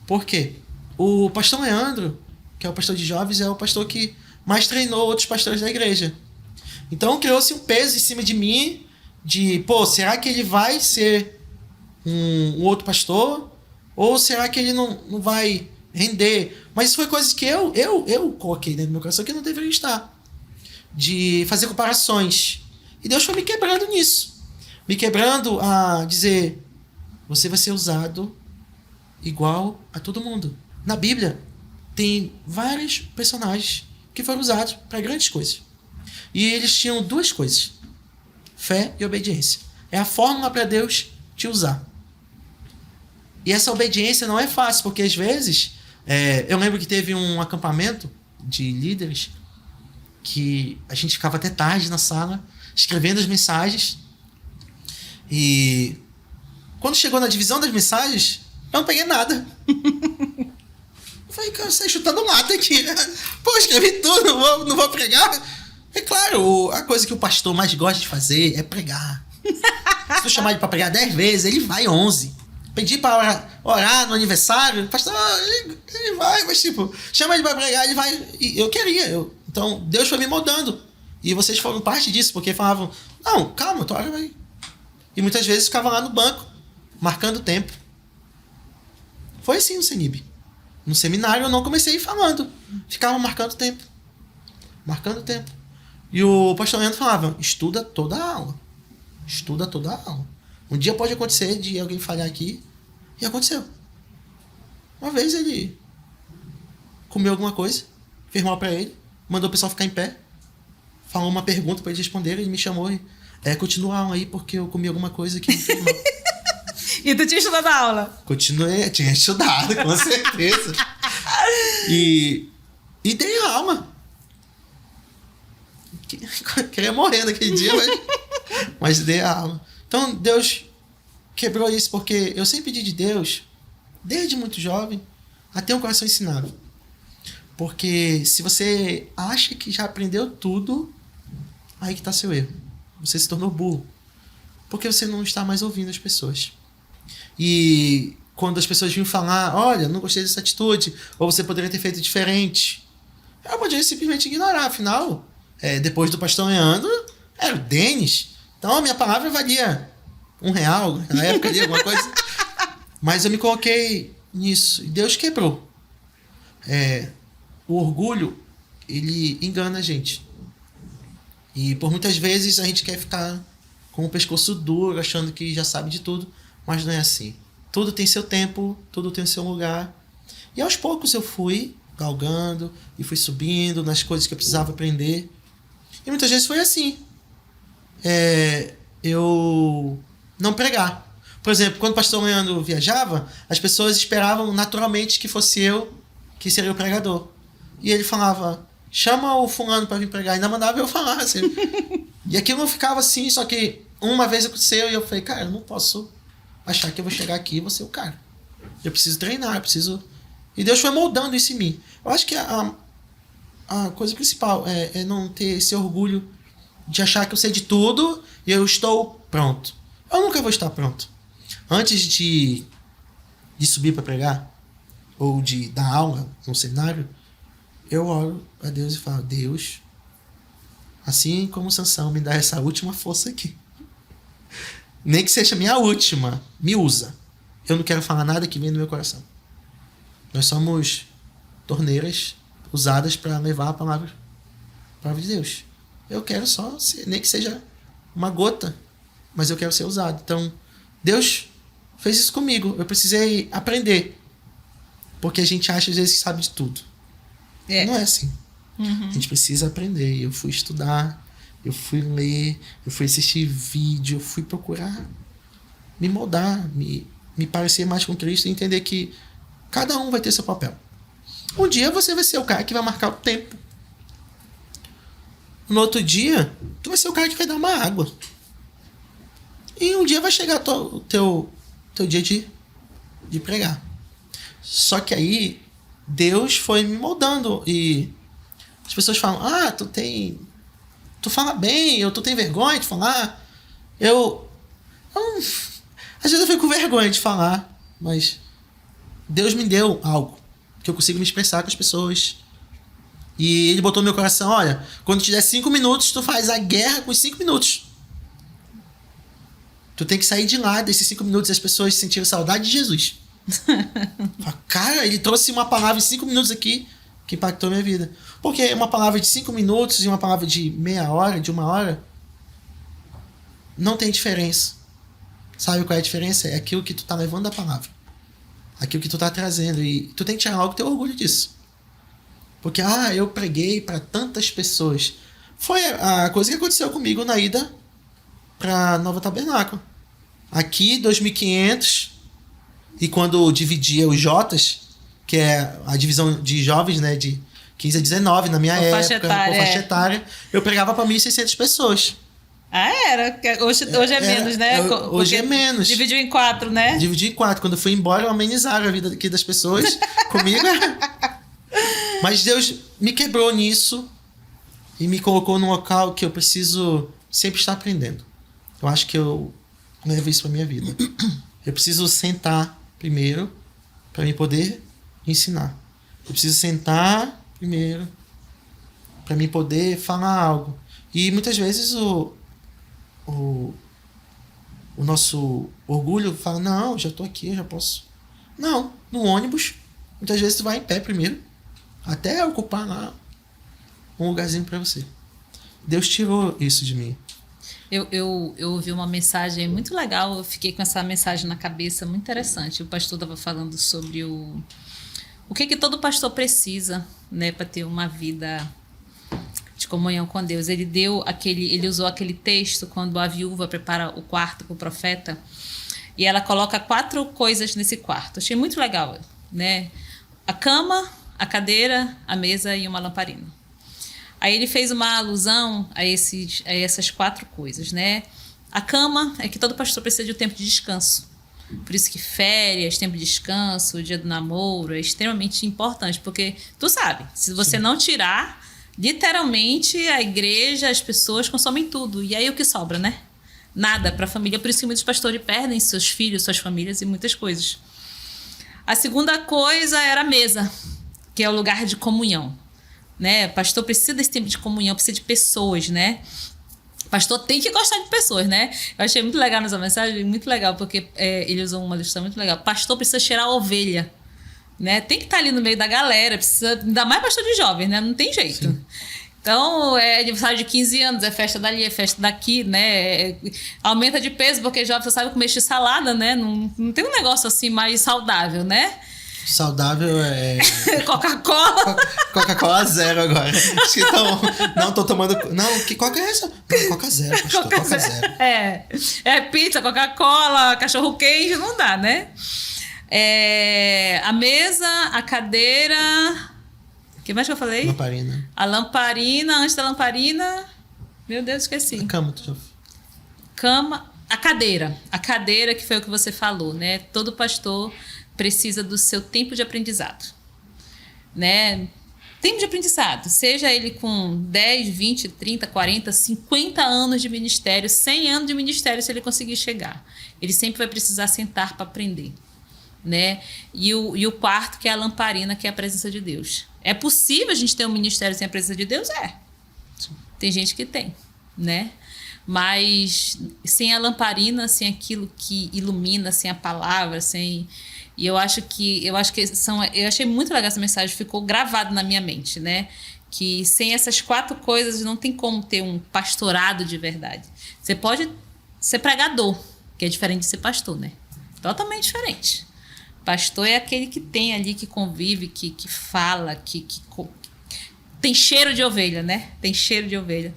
Por quê? O pastor Leandro, que é o pastor de jovens, é o pastor que mais treinou outros pastores da igreja. Então criou-se um peso em cima de mim de, será que ele vai ser um outro pastor? Ou será que ele não vai render? Mas isso foi coisas que eu coloquei dentro do meu coração que não deveria estar. De fazer comparações. E Deus foi me quebrando nisso. Me quebrando a dizer, você vai ser usado igual a todo mundo. Na Bíblia, tem vários personagens que foram usados para grandes coisas. E eles tinham duas coisas. Fé e obediência. É a fórmula para Deus te usar. E essa obediência não é fácil, porque às vezes... eu lembro que teve um acampamento de líderes que a gente ficava até tarde na sala, escrevendo as mensagens. E quando chegou na divisão das mensagens, eu não peguei nada. Eu falei, cara, você chutando lata aqui. Pô, escrevi tudo, não vou pregar. É claro, a coisa que o pastor mais gosta de fazer é pregar. Se eu chamar ele para pregar 10 vezes, ele vai 11. Pedi para orar no aniversário, pastor, ele vai, mas tipo, chama ele para pregar, ele vai. E eu queria. Então, Deus foi me moldando. E vocês foram parte disso, porque falavam, não, calma, tua hora vai. E muitas vezes ficava lá no banco, marcando tempo. Foi assim no CENIB. No seminário eu não comecei falando. Ficava marcando tempo. Marcando tempo. E o pastor Leandro falava, estuda toda a aula. Estuda toda a aula. Um dia pode acontecer de alguém falhar aqui. E aconteceu. Uma vez ele comeu alguma coisa, fez mal pra ele, mandou o pessoal ficar em pé, falou uma pergunta pra ele responder, ele me chamou e continua a aula aí porque eu comi alguma coisa que não fez mal. E tu tinha estudado a aula? Continuei, tinha estudado, com certeza. E dei a aula. Queria morrer naquele dia, mas dei a aula. Então Deus quebrou isso, porque eu sempre pedi de Deus, desde muito jovem, a ter um coração ensinável. Porque se você acha que já aprendeu tudo, aí que está seu erro. Você se tornou burro. Porque você não está mais ouvindo as pessoas. E quando as pessoas vinham falar, olha, não gostei dessa atitude, ou você poderia ter feito diferente, eu poderia simplesmente ignorar. Afinal, depois do pastor Leandro, era o Denis. Então a minha palavra valia R$1, na época ali, alguma coisa. Mas eu me coloquei nisso. E Deus quebrou. O orgulho, ele engana a gente. E por muitas vezes a gente quer ficar com o pescoço duro, achando que já sabe de tudo. Mas não é assim. Tudo tem seu tempo, tudo tem seu lugar. E aos poucos eu fui galgando e fui subindo nas coisas que eu precisava aprender. E muitas vezes foi assim. Eu não pregar. Por exemplo, quando o pastor Leandro viajava, as pessoas esperavam naturalmente que fosse eu que seria o pregador. E ele falava, chama o fulano para vir pregar. Ainda mandava eu falar, assim. E aquilo não ficava assim, só que uma vez aconteceu e eu falei, cara, eu não posso achar que eu vou chegar aqui e vou ser o cara. Eu preciso treinar, eu preciso... E Deus foi moldando isso em mim. Eu acho que a coisa principal é não ter esse orgulho de achar que eu sei de tudo e eu estou pronto. Eu nunca vou estar pronto. Antes de subir para pregar, ou de dar aula no seminário, eu oro a Deus e falo, Deus, assim como Sansão, me dá essa última força aqui. Nem que seja a minha última, me usa. Eu não quero falar nada que vem do meu coração. Nós somos torneiras usadas para levar a palavra de Deus. Eu quero só ser, nem que seja uma gota, mas eu quero ser usado. Então, Deus fez isso comigo. Eu precisei aprender. Porque a gente acha às vezes que sabe de tudo. Não é assim. A gente precisa aprender. Eu fui estudar, eu fui ler, eu fui assistir vídeo, eu fui procurar me moldar, me parecer mais com Cristo e entender que cada um vai ter seu papel. Um dia você vai ser o cara que vai marcar o tempo. No outro dia, tu vai ser o cara que vai dar uma água. E um dia vai chegar o teu dia de pregar. Só que aí, Deus foi me moldando. E as pessoas falam, tu fala bem, ou tu tem vergonha de falar. Às vezes eu fico com vergonha de falar, mas Deus me deu algo que eu consigo me expressar com as pessoas. E Ele botou no meu coração, olha, quando te der 5 minutos, tu faz a guerra com os 5 minutos. Tu tem que sair de lá desses 5 minutos e as pessoas sentiram saudade de Jesus. Cara, Ele trouxe uma palavra em 5 minutos aqui que impactou minha vida. Porque uma palavra de 5 minutos e uma palavra de meia hora, de 1 hora, não tem diferença. Sabe qual é a diferença? É aquilo que tu tá levando da palavra. Aquilo que tu tá trazendo. E tu tem que tirar logo teu orgulho disso. Porque, eu preguei para tantas pessoas. Foi a coisa que aconteceu comigo na ida para Nova Tabernáculo. Aqui, 2.500. E quando dividia os Jotas, que é a divisão de jovens, né, de 15 a 19, na minha época, por faixa etária, eu pregava para 1.600 pessoas. Era? Hoje é menos, né? Hoje é menos. Dividiu em 4, né? Dividi em 4. Quando eu fui embora, eu amenizaram a vida aqui das pessoas. Comigo. Mas Deus me quebrou nisso e me colocou num local que eu preciso sempre estar aprendendo. Eu acho que eu levo isso para minha vida. Eu preciso sentar primeiro para me poder ensinar. Eu preciso sentar primeiro para me poder falar algo. E muitas vezes o nosso orgulho fala, não, já estou aqui, eu já posso. Não, no ônibus, muitas vezes tu vai em pé primeiro, até ocupar lá um lugarzinho para você. Deus tirou isso de mim. Eu ouvi uma mensagem muito legal, eu fiquei com essa mensagem na cabeça, muito interessante. O pastor estava falando sobre o que todo pastor precisa, né, para ter uma vida de comunhão com Deus. Ele usou aquele texto quando a viúva prepara o quarto para o profeta e ela coloca 4 coisas nesse quarto. Achei muito legal, né? A cama, a cadeira, a mesa e uma lamparina. Aí ele fez uma alusão a essas 4 coisas, né? A cama é que todo pastor precisa de um tempo de descanso. Por isso que férias, tempo de descanso, o dia do namoro é extremamente importante, porque tu sabe, se você não tirar, literalmente a igreja, as pessoas consomem tudo. E aí o que sobra, né? Nada para a família. Por isso que muitos pastores perdem seus filhos, suas famílias e muitas coisas. A segunda coisa era a mesa, que é o lugar de comunhão. Né? Pastor precisa desse tempo de comunhão, precisa de pessoas, né? Pastor tem que gostar de pessoas, né? Eu achei muito legal nessa mensagem, muito legal, porque ele usou uma ilustração muito legal. Pastor precisa cheirar a ovelha, né? Tem que estar ali no meio da galera, precisa, ainda mais pastor de jovens, né? Não tem jeito. Sim. Então, é aniversário de 15 anos, é festa dali, é festa daqui, né? Aumenta de peso, porque jovem, você sabe comer salada, né? Não tem um negócio assim mais saudável, né? Saudável é... Coca-Cola. Coca-Cola zero agora. Acho que não, tô tomando... Não, que Coca é essa? Não, Coca zero, pastor. Coca zero. É pizza, Coca-Cola, cachorro-quente, não dá, né? A mesa, a cadeira... O que mais que eu falei? Lamparina. A lamparina, antes da lamparina... Meu Deus, esqueci. A cama, tu já... Cama... A cadeira que foi o que você falou, né? Todo pastor precisa do seu tempo de aprendizado, né? Tempo de aprendizado, seja ele com 10, 20, 30, 40, 50 anos de ministério, 100 anos de ministério, se ele conseguir chegar. Ele sempre vai precisar sentar para aprender, né? E o quarto, que é a lamparina, que é a presença de Deus. É possível a gente ter um ministério sem a presença de Deus? Tem gente que tem, né? Mas sem a lamparina, sem aquilo que ilumina, sem a palavra, sem... E eu achei muito legal essa mensagem, ficou gravado na minha mente, né? Que sem essas 4 coisas não tem como ter um pastorado de verdade. Você pode ser pregador, que é diferente de ser pastor, né? Totalmente diferente. Pastor é aquele que tem ali, que convive, que fala, que tem cheiro de ovelha, né? Tem cheiro de ovelha.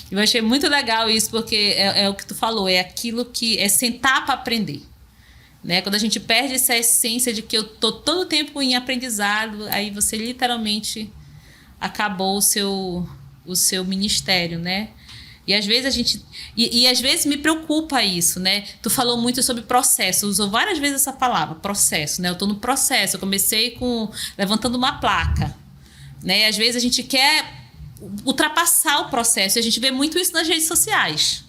Eu achei muito legal isso, porque é o que tu falou, é aquilo que é sentar para aprender, né? Quando a gente perde essa essência de que eu tô todo o tempo em aprendizado, aí você literalmente acabou o seu ministério, né? E às vezes a gente... E às vezes me preocupa isso, né? Tu falou muito sobre processo, usou várias vezes essa palavra, processo, né? Eu tô no processo, eu comecei levantando uma placa, né? E às vezes a gente quer ultrapassar o processo, e a gente vê muito isso nas redes sociais,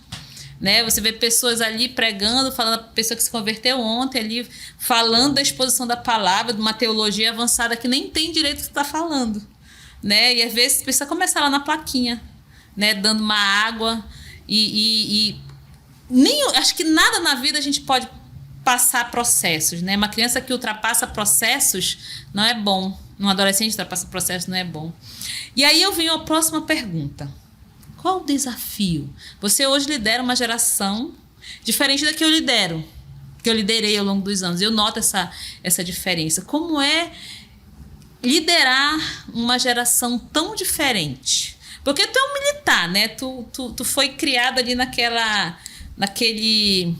né? Você vê pessoas ali pregando, falando, a pessoa que se converteu ontem ali, falando da exposição da palavra, de uma teologia avançada que nem tem direito do que está falando, né? E às vezes precisa começar lá na plaquinha, né? Dando uma água e acho que nada na vida a gente pode passar processos, né? Uma criança que ultrapassa processos não é bom. Um adolescente que ultrapassa processos não é bom. E aí eu venho à próxima pergunta. Qual o desafio? Você hoje lidera uma geração diferente da que eu lidero, que eu liderei ao longo dos anos. Eu noto essa diferença. Como é liderar uma geração tão diferente? Porque tu é um militar, né? Tu foi criado ali naquele...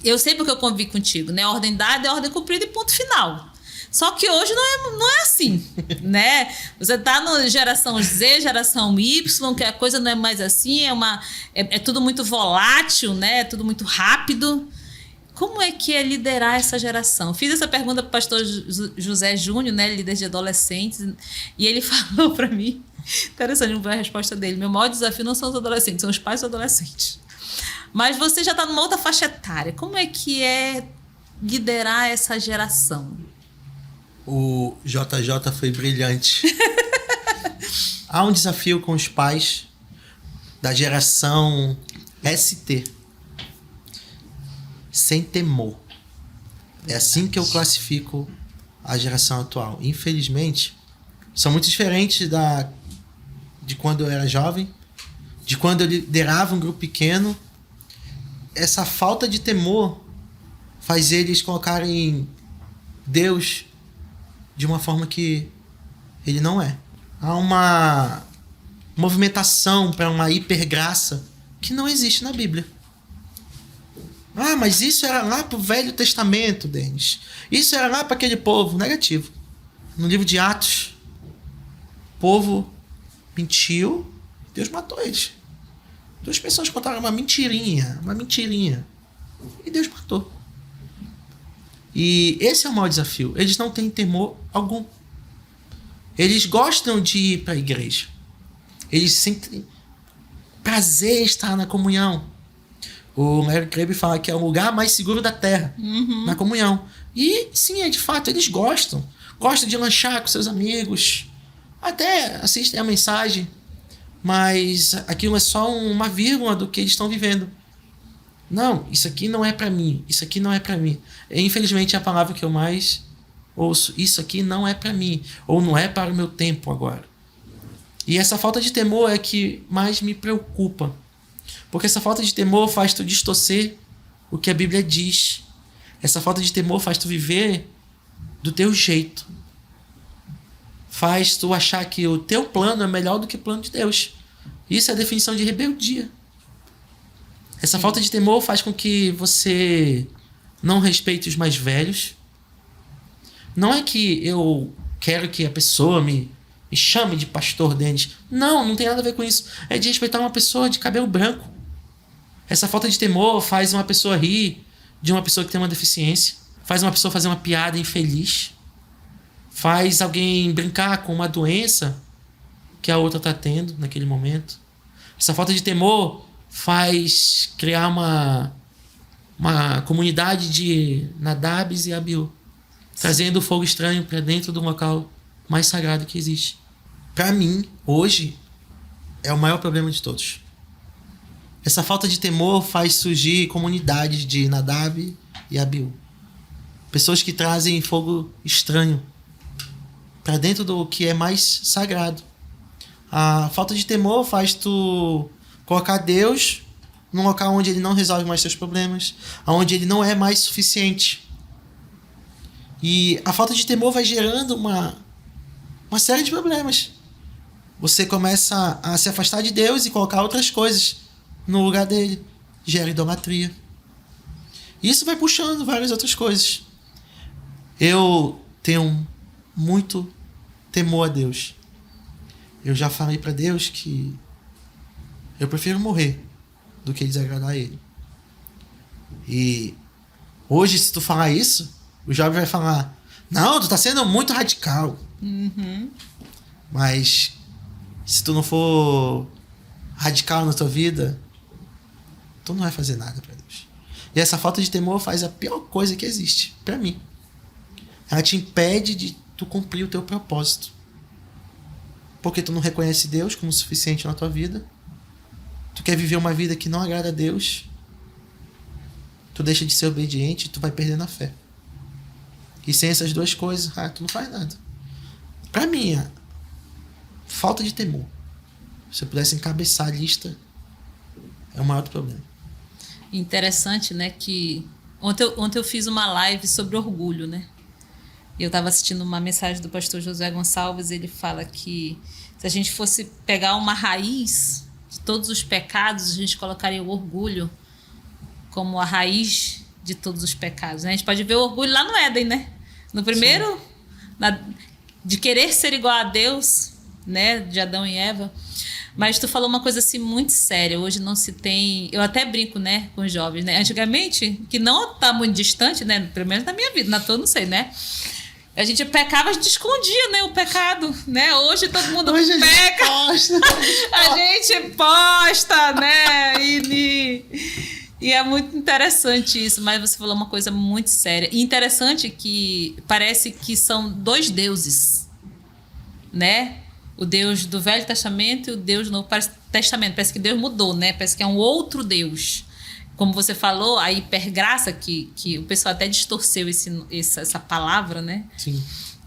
Eu sei porque eu convivi contigo, né? Ordem dada é ordem cumprida e ponto final. Só que hoje não é assim, né? Você tá na geração Z, geração Y, que a coisa não é mais assim, é tudo muito volátil, né? É tudo muito rápido. Como é que é liderar essa geração? Fiz essa pergunta para o pastor José Júnior, né? Líder de adolescentes, e ele falou para mim, interessante a resposta dele, meu maior desafio não são os adolescentes, são os pais dos adolescentes. Mas você já está numa outra faixa etária. Como é que é liderar essa geração? O JJ foi brilhante. Há um desafio com os pais da geração ST. Sem temor. É assim que eu classifico a geração atual. Infelizmente, são muito diferentes de quando eu era jovem, de quando eu liderava um grupo pequeno. Essa falta de temor faz eles colocarem Deus de uma forma que ele não é. Há uma movimentação para uma hipergraça que não existe na Bíblia. Ah, mas isso era lá para o Velho Testamento, Denis. Isso era lá para aquele povo. Negativo. No livro de Atos, o povo mentiu, Deus matou eles. 2 pessoas contaram uma mentirinha. E Deus matou. E esse é o maior desafio. Eles não têm temor algum. Eles gostam de ir para a igreja. Eles sentem prazer em estar na comunhão. O Larry Crabb fala que é o lugar mais seguro da terra, na comunhão. E sim, de fato, eles gostam. Gostam de lanchar com seus amigos. Até assistem a mensagem. Mas aquilo é só uma vírgula do que eles estão vivendo. Não, isso aqui não é para mim. Isso aqui não é para mim. Infelizmente é a palavra que eu mais ouço. Isso aqui não é para mim. Ou não é para o meu tempo agora. E essa falta de temor é que mais me preocupa. Porque essa falta de temor faz tu distorcer o que a Bíblia diz. Essa falta de temor faz tu viver do teu jeito. Faz tu achar que o teu plano é melhor do que o plano de Deus. Isso é a definição de rebeldia. Essa falta de temor faz com que você não respeite os mais velhos. Não é que eu quero que a pessoa me chame de pastor Denis. Não tem nada a ver com isso. É de respeitar uma pessoa de cabelo branco. Essa falta de temor faz uma pessoa rir de uma pessoa que tem uma deficiência. Faz uma pessoa fazer uma piada infeliz. Faz alguém brincar com uma doença que a outra está tendo naquele momento. Essa falta de temor faz criar uma comunidade de Nadabes e Abiú, trazendo o fogo estranho para dentro do local mais sagrado que existe. Para mim, hoje, é o maior problema de todos. Essa falta de temor faz surgir comunidades de Nadab e Abiú. Pessoas que trazem fogo estranho para dentro do que é mais sagrado. A falta de temor faz tu colocar Deus num local onde ele não resolve mais seus problemas, onde ele não é mais suficiente. E a falta de temor vai gerando uma série de problemas. Você começa a se afastar de Deus e colocar outras coisas no lugar dele. Gera idolatria. Isso vai puxando várias outras coisas. Eu tenho muito temor a Deus. Eu já falei para Deus que eu prefiro morrer do que desagradar a Ele. E hoje, se tu falar isso, o jovem vai falar: não, tu tá sendo muito radical. Mas se tu não for radical na tua vida, tu não vai fazer nada para Deus. E essa falta de temor faz a pior coisa que existe para mim. Ela te impede de tu cumprir o teu propósito. Porque tu não reconhece Deus como suficiente na tua vida. Tu quer viver uma vida que não agrada a Deus. Tu deixa de ser obediente e tu vai perdendo a fé. E sem essas duas coisas, tu não faz nada. Pra mim, a falta de temor, se eu pudesse encabeçar a lista, é o maior problema. Interessante, né, que ontem eu fiz uma live sobre orgulho, né? Eu estava assistindo uma mensagem do pastor José Gonçalves. Ele fala que se a gente fosse pegar uma raiz de todos os pecados, a gente colocaria o orgulho como a raiz de todos os pecados, né? A gente pode ver o orgulho lá no Éden, né? No primeiro, de querer ser igual a Deus, né? De Adão e Eva. Mas tu falou uma coisa assim muito séria. Hoje não se tem... Eu até brinco, né, com os jovens, né? Antigamente, que não está muito distante, né? Pelo menos na minha vida, na tua, não sei, né? A gente pecava, a gente escondia, né, o pecado, né? Hoje todo mundo peca. A gente posta, né? E é muito interessante isso. Mas você falou uma coisa muito séria. E interessante que parece que são dois deuses, né? O Deus do Velho Testamento e o Deus do Novo Testamento. Parece que Deus mudou, né? Parece que é um outro Deus. Como você falou, a hipergraça, que o pessoal até distorceu essa palavra, né? Sim.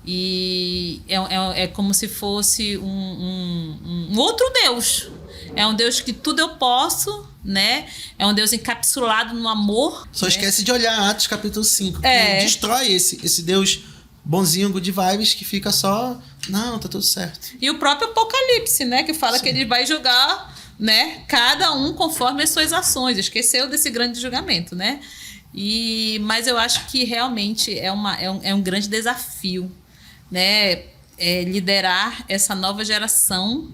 E é como se fosse um outro Deus. É um Deus que tudo eu posso, né? É um Deus encapsulado no amor. Só né? esquece de olhar Atos capítulo 5, que destrói esse Deus bonzinho, good vibes, que fica só... Não, tá tudo certo. E o próprio Apocalipse, né? Que fala que ele vai julgar... né? Cada um conforme as suas ações. Esqueceu desse grande julgamento, né? Mas eu acho que realmente é um grande desafio, né? Liderar essa nova geração.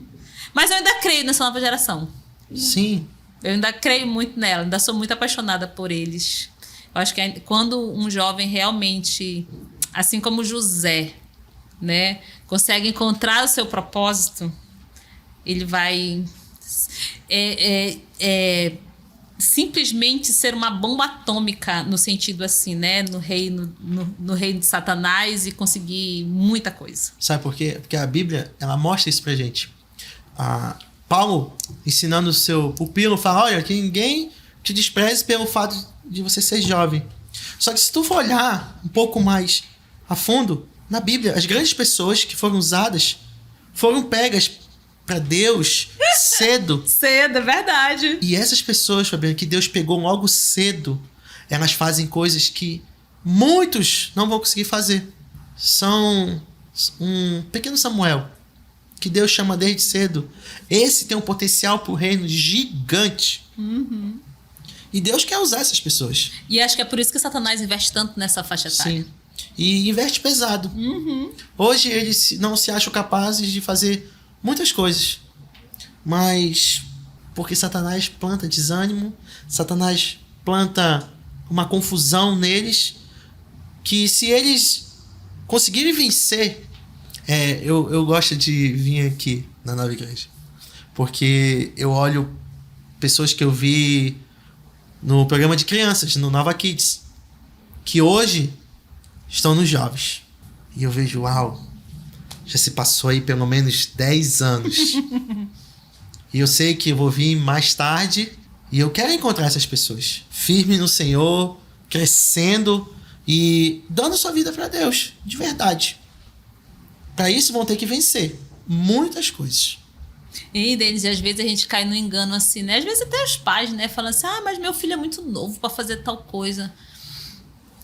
Mas eu ainda creio nessa nova geração. Sim. Eu ainda creio muito nela, ainda sou muito apaixonada por eles. Eu acho que quando um jovem realmente, assim como José, né, consegue encontrar o seu propósito, ele vai... simplesmente ser uma bomba atômica no sentido assim, né? No reino de Satanás e conseguir muita coisa. Sabe por quê? Porque a Bíblia, ela mostra isso pra gente. Paulo, ensinando o seu pupilo, fala: olha, que ninguém te despreze pelo fato de você ser jovem. Só que se tu for olhar um pouco mais a fundo, na Bíblia, as grandes pessoas que foram usadas foram pegas para Deus cedo. Cedo, é verdade. E essas pessoas, Fabiana, que Deus pegou logo cedo, elas fazem coisas que muitos não vão conseguir fazer. são um pequeno Samuel, que Deus chama desde cedo. Esse tem um potencial pro reino gigante. Uhum. E Deus quer usar essas pessoas. E acho que é por isso que Satanás investe tanto nessa faixa etária. Sim. E investe pesado. Hoje eles não se acham capazes de fazer muitas coisas. Mas porque Satanás planta desânimo, Satanás planta uma confusão neles, que se eles conseguirem vencer... eu gosto de vir aqui na Nova Igreja, porque eu olho pessoas que eu vi no programa de crianças, no Nova Kids, que hoje estão nos jovens. E eu vejo, uau, já se passou aí pelo menos 10 anos. E eu sei que eu vou vir mais tarde e eu quero encontrar essas pessoas firme no Senhor, crescendo e dando sua vida para Deus, de verdade. Para isso vão ter que vencer muitas coisas. E, Denis, às vezes a gente cai no engano assim, né? Às vezes até os pais, né? Falam assim, mas meu filho é muito novo para fazer tal coisa.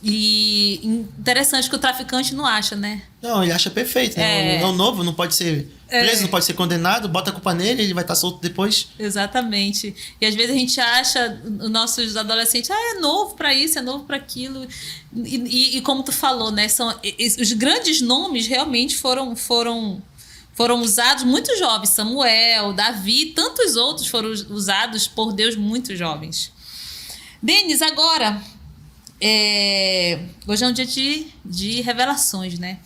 E interessante que o traficante não acha, né? Não, ele acha perfeito, né? O novo não pode ser preso, não pode ser condenado, bota a culpa nele, ele vai estar solto depois. Exatamente. E às vezes a gente acha, os nossos adolescentes, é novo para isso, é novo para aquilo. E como tu falou, né? Os grandes nomes realmente foram usados muito jovens. Samuel, Davi, tantos outros foram usados por Deus muito jovens. Denis, agora... hoje é um dia de revelações, né?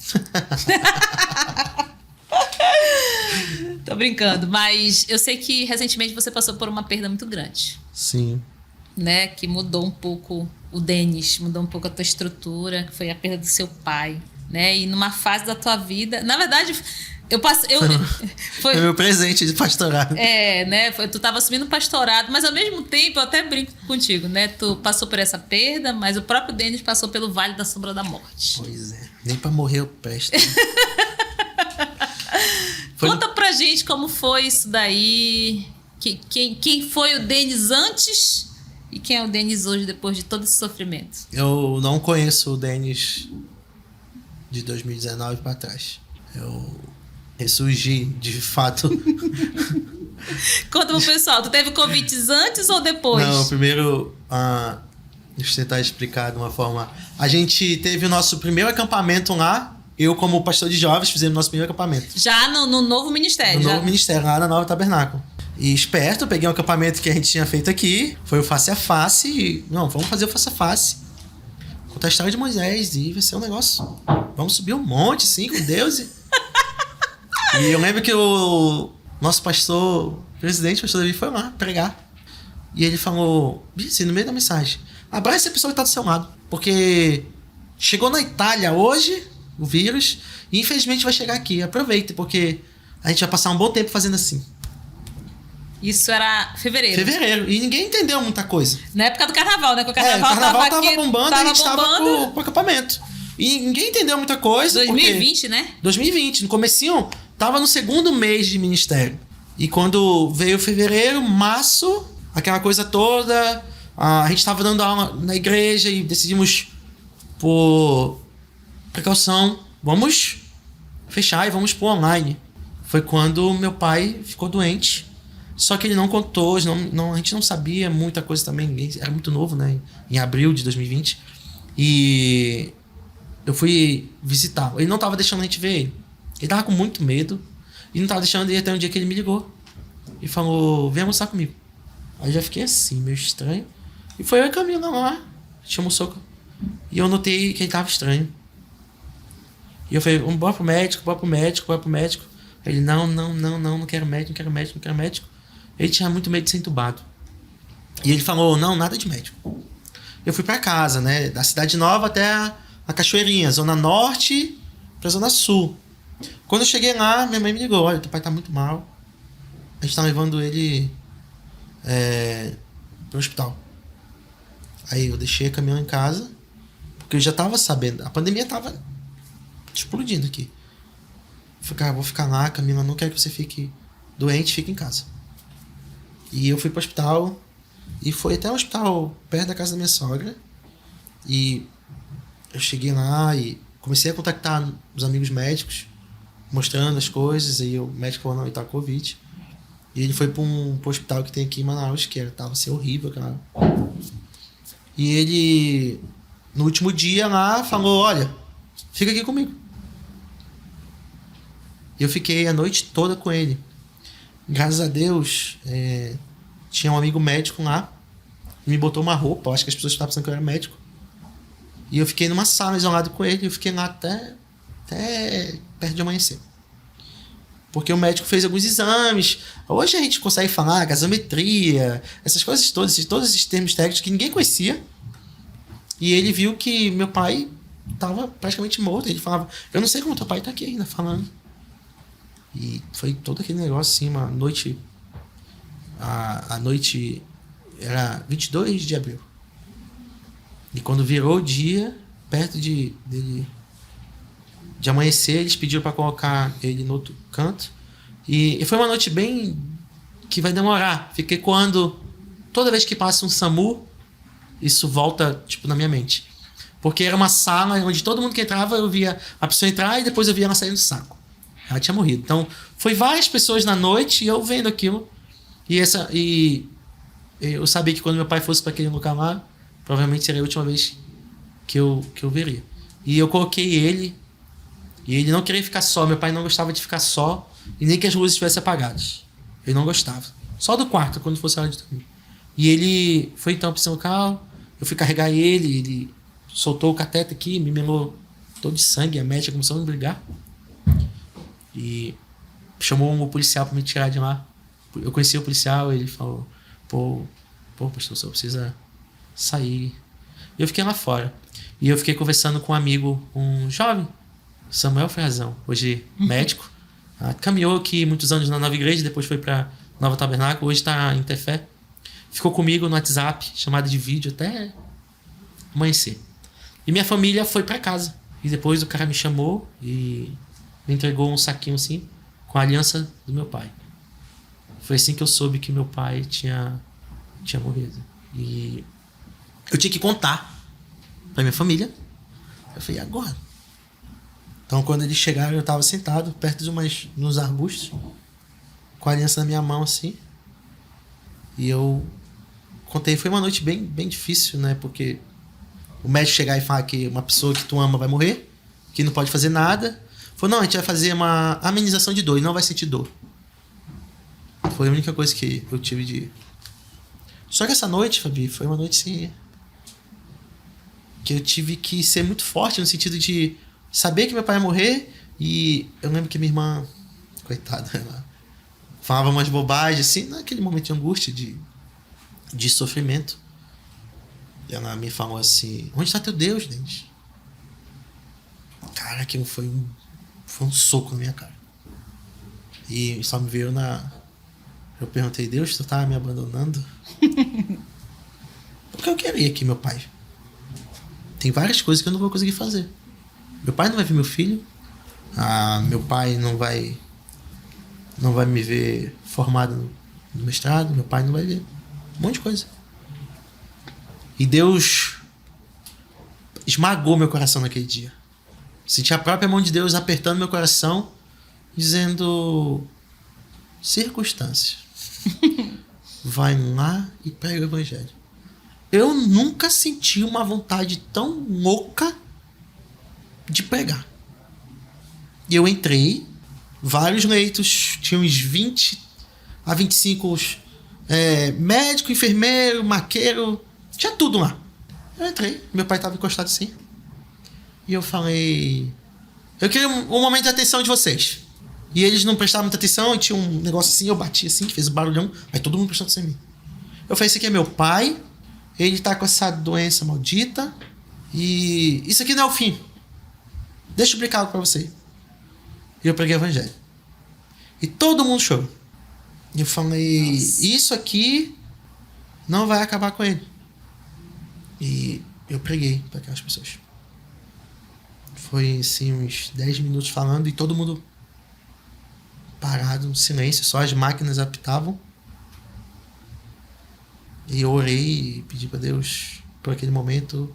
Tô brincando, mas eu sei que recentemente você passou por uma perda muito grande. Sim. Né? Que mudou um pouco o Denis, mudou um pouco a tua estrutura, que foi a perda do seu pai, né? E numa fase da tua vida... Na verdade... Foi meu presente de pastorado. Né? Tu tava assumindo pastorado, mas ao mesmo tempo, eu até brinco contigo, né? Tu passou por essa perda, mas o próprio Denis passou pelo Vale da Sombra da Morte. Pois é. Nem pra morrer eu presto. Conta pra gente como foi isso daí. Quem foi o Denis antes e quem é o Denis hoje, depois de todo esse sofrimento? Eu não conheço o Denis de 2019 pra trás. Eu ressurgi, de fato. Conta pro pessoal, tu teve convites antes ou depois? Não, primeiro, deixa eu tentar explicar de uma forma. A gente teve o nosso primeiro acampamento lá. Eu, como pastor de jovens, fizemos nosso primeiro acampamento. Já no novo ministério? Novo ministério, lá na Nova Tabernáculo. E esperto, peguei um acampamento que a gente tinha feito aqui. Foi o face a face. E, não, vamos fazer o face a face. Contar a história de Moisés. E vai ser um negócio. Vamos subir um monte, sim, com Deus. E eu lembro que o nosso pastor, presidente, o pastor Davi, foi lá pregar. E ele falou, assim, no meio da mensagem, abraça a pessoa que está do seu lado. Porque chegou na Itália hoje, o vírus, e infelizmente vai chegar aqui. Aproveite, porque a gente vai passar um bom tempo fazendo assim. Isso era fevereiro. Fevereiro. E ninguém entendeu muita coisa. Na época do carnaval, né? Porque o carnaval, tava bombando e a gente tava pro acampamento. E ninguém entendeu muita coisa. 2020, né? 2020. No comecinho, tava no segundo mês de ministério. E quando veio fevereiro, março, aquela coisa toda, a gente tava dando aula na igreja e decidimos, por precaução, vamos fechar e vamos pro online. Foi quando meu pai ficou doente. Só que ele não contou, a gente não sabia muita coisa também. Era muito novo, né? Em abril de 2020. E eu fui visitar. Ele não tava deixando a gente ver ele. Ele tava com muito medo. E não tava deixando ir até um dia que ele me ligou. E falou, vem almoçar comigo. Aí eu já fiquei assim, meio estranho. E foi eu e a Camila lá. A gente almoçou. E eu notei que ele tava estranho. E eu falei, bora pro médico, bora pro médico, bora pro médico. Ele, não quero médico, não quero médico, não quero médico. Ele tinha muito medo de ser entubado. E ele falou, não, nada de médico. Eu fui pra casa, né? Da Cidade Nova até a Cachoeirinha, Zona Norte pra Zona Sul. Quando eu cheguei lá, minha mãe me ligou, olha, teu pai tá muito mal. A gente tá levando ele pro hospital. Aí eu deixei a Camila em casa, porque eu já tava sabendo. A pandemia tava explodindo aqui. Eu falei, cara, vou ficar lá, Camila, não quero que você fique doente, fique em casa. E eu fui pro hospital, e foi até um hospital perto da casa da minha sogra. E eu cheguei lá e comecei a contactar os amigos médicos, mostrando as coisas, e o médico falou, não, ele tá com Covid. E ele foi pro hospital que tem aqui em Manaus, que tava assim, horrível, cara. E ele, no último dia lá, falou, olha, fica aqui comigo. E eu fiquei a noite toda com ele. Graças a Deus, tinha um amigo médico lá, me botou uma roupa, eu acho que as pessoas estavam pensando que eu era médico. E eu fiquei numa sala isolado com ele, eu fiquei lá até perto de amanhecer. Porque o médico fez alguns exames. Hoje a gente consegue falar gasometria, essas coisas todos esses termos técnicos que ninguém conhecia. E ele viu que meu pai estava praticamente morto. Ele falava, eu não sei como teu pai está aqui ainda falando. E foi todo aquele negócio assim, uma noite... A noite era 22 de abril. E quando virou o dia, perto de amanhecer, eles pediram para colocar ele no outro canto. E foi uma noite bem... que vai demorar. Fiquei coando... Toda vez que passa um SAMU, isso volta, tipo, na minha mente. Porque era uma sala onde todo mundo que entrava, eu via a pessoa entrar e depois eu via ela sair do saco. Ela tinha morrido. Então, foi várias pessoas na noite e eu vendo aquilo. E eu sabia que quando meu pai fosse para aquele lugar lá, provavelmente seria a última vez que eu veria. E eu coloquei ele... E ele não queria ficar só. Meu pai não gostava de ficar só. E nem que as luzes estivessem apagadas. Ele não gostava. Só do quarto, quando fosse a hora de dormir. E ele foi então para esse local. Eu fui carregar ele. Ele soltou o cateter aqui. Me melou todo de sangue. A médica começou a me brigar. E chamou um policial para me tirar de lá. Eu conheci o policial. Ele falou, pô, pastor, você precisa sair. E eu fiquei lá fora. E eu fiquei conversando com um amigo, um jovem, Samuel Frazão, hoje médico. Caminhou aqui muitos anos na Nova Igreja, depois foi para Nova Tabernáculo, hoje está em Tefé. Ficou comigo no WhatsApp, chamada de vídeo, até amanhecer. E minha família foi para casa. E depois o cara me chamou e me entregou um saquinho assim, com a aliança do meu pai. Foi assim que eu soube que meu pai tinha morrido. E eu tinha que contar para minha família. Eu falei, e agora? Então, quando eles chegaram, eu estava sentado perto de uns arbustos, com a aliança na minha mão, assim. E eu contei. Foi uma noite bem, bem difícil, né? Porque o médico chegar e falar que uma pessoa que tu ama vai morrer, que não pode fazer nada. Falou, não, a gente vai fazer uma amenização de dor, e não vai sentir dor. Foi a única coisa que eu tive de... Só que essa noite, Fabi, foi uma noite, assim, que eu tive que ser muito forte, no sentido de saber que meu pai ia morrer. E eu lembro que minha irmã, coitada, ela falava umas bobagens, assim, naquele momento de angústia, de sofrimento. E ela me falou assim, onde está teu Deus, Denis? Cara, aquilo foi um soco na minha cara. E só me veio eu perguntei, Deus, tu tá me abandonando? Porque eu queria que meu pai... Tem várias coisas que eu não vou conseguir fazer. Meu pai não vai ver meu filho. Meu pai não vai me ver formado no mestrado. Meu pai não vai ver. Um monte de coisa. E Deus esmagou meu coração naquele dia. Senti a própria mão de Deus apertando meu coração, dizendo: circunstâncias. Vai lá e prega o evangelho. Eu nunca senti uma vontade tão louca de pregar. E eu entrei, vários leitos, tinha uns 20 a 25 médico, enfermeiro, maqueiro, tinha tudo lá. Eu entrei, meu pai estava encostado assim. E eu falei: eu queria um momento de atenção de vocês. E eles não prestavam muita atenção, e tinha um negócio assim, eu bati assim, que fez um barulhão, aí todo mundo prestou atenção em mim. Eu falei: esse aqui é meu pai, ele tá com essa doença maldita, e isso aqui não é o fim. Deixa eu explicar algo pra você. E eu preguei o evangelho. E todo mundo chorou. E eu falei: nossa, isso aqui não vai acabar com ele. E eu preguei para aquelas pessoas. Foi assim uns 10 minutos falando e todo mundo parado, no silêncio, só as máquinas apitavam. E eu orei e pedi para Deus por aquele momento.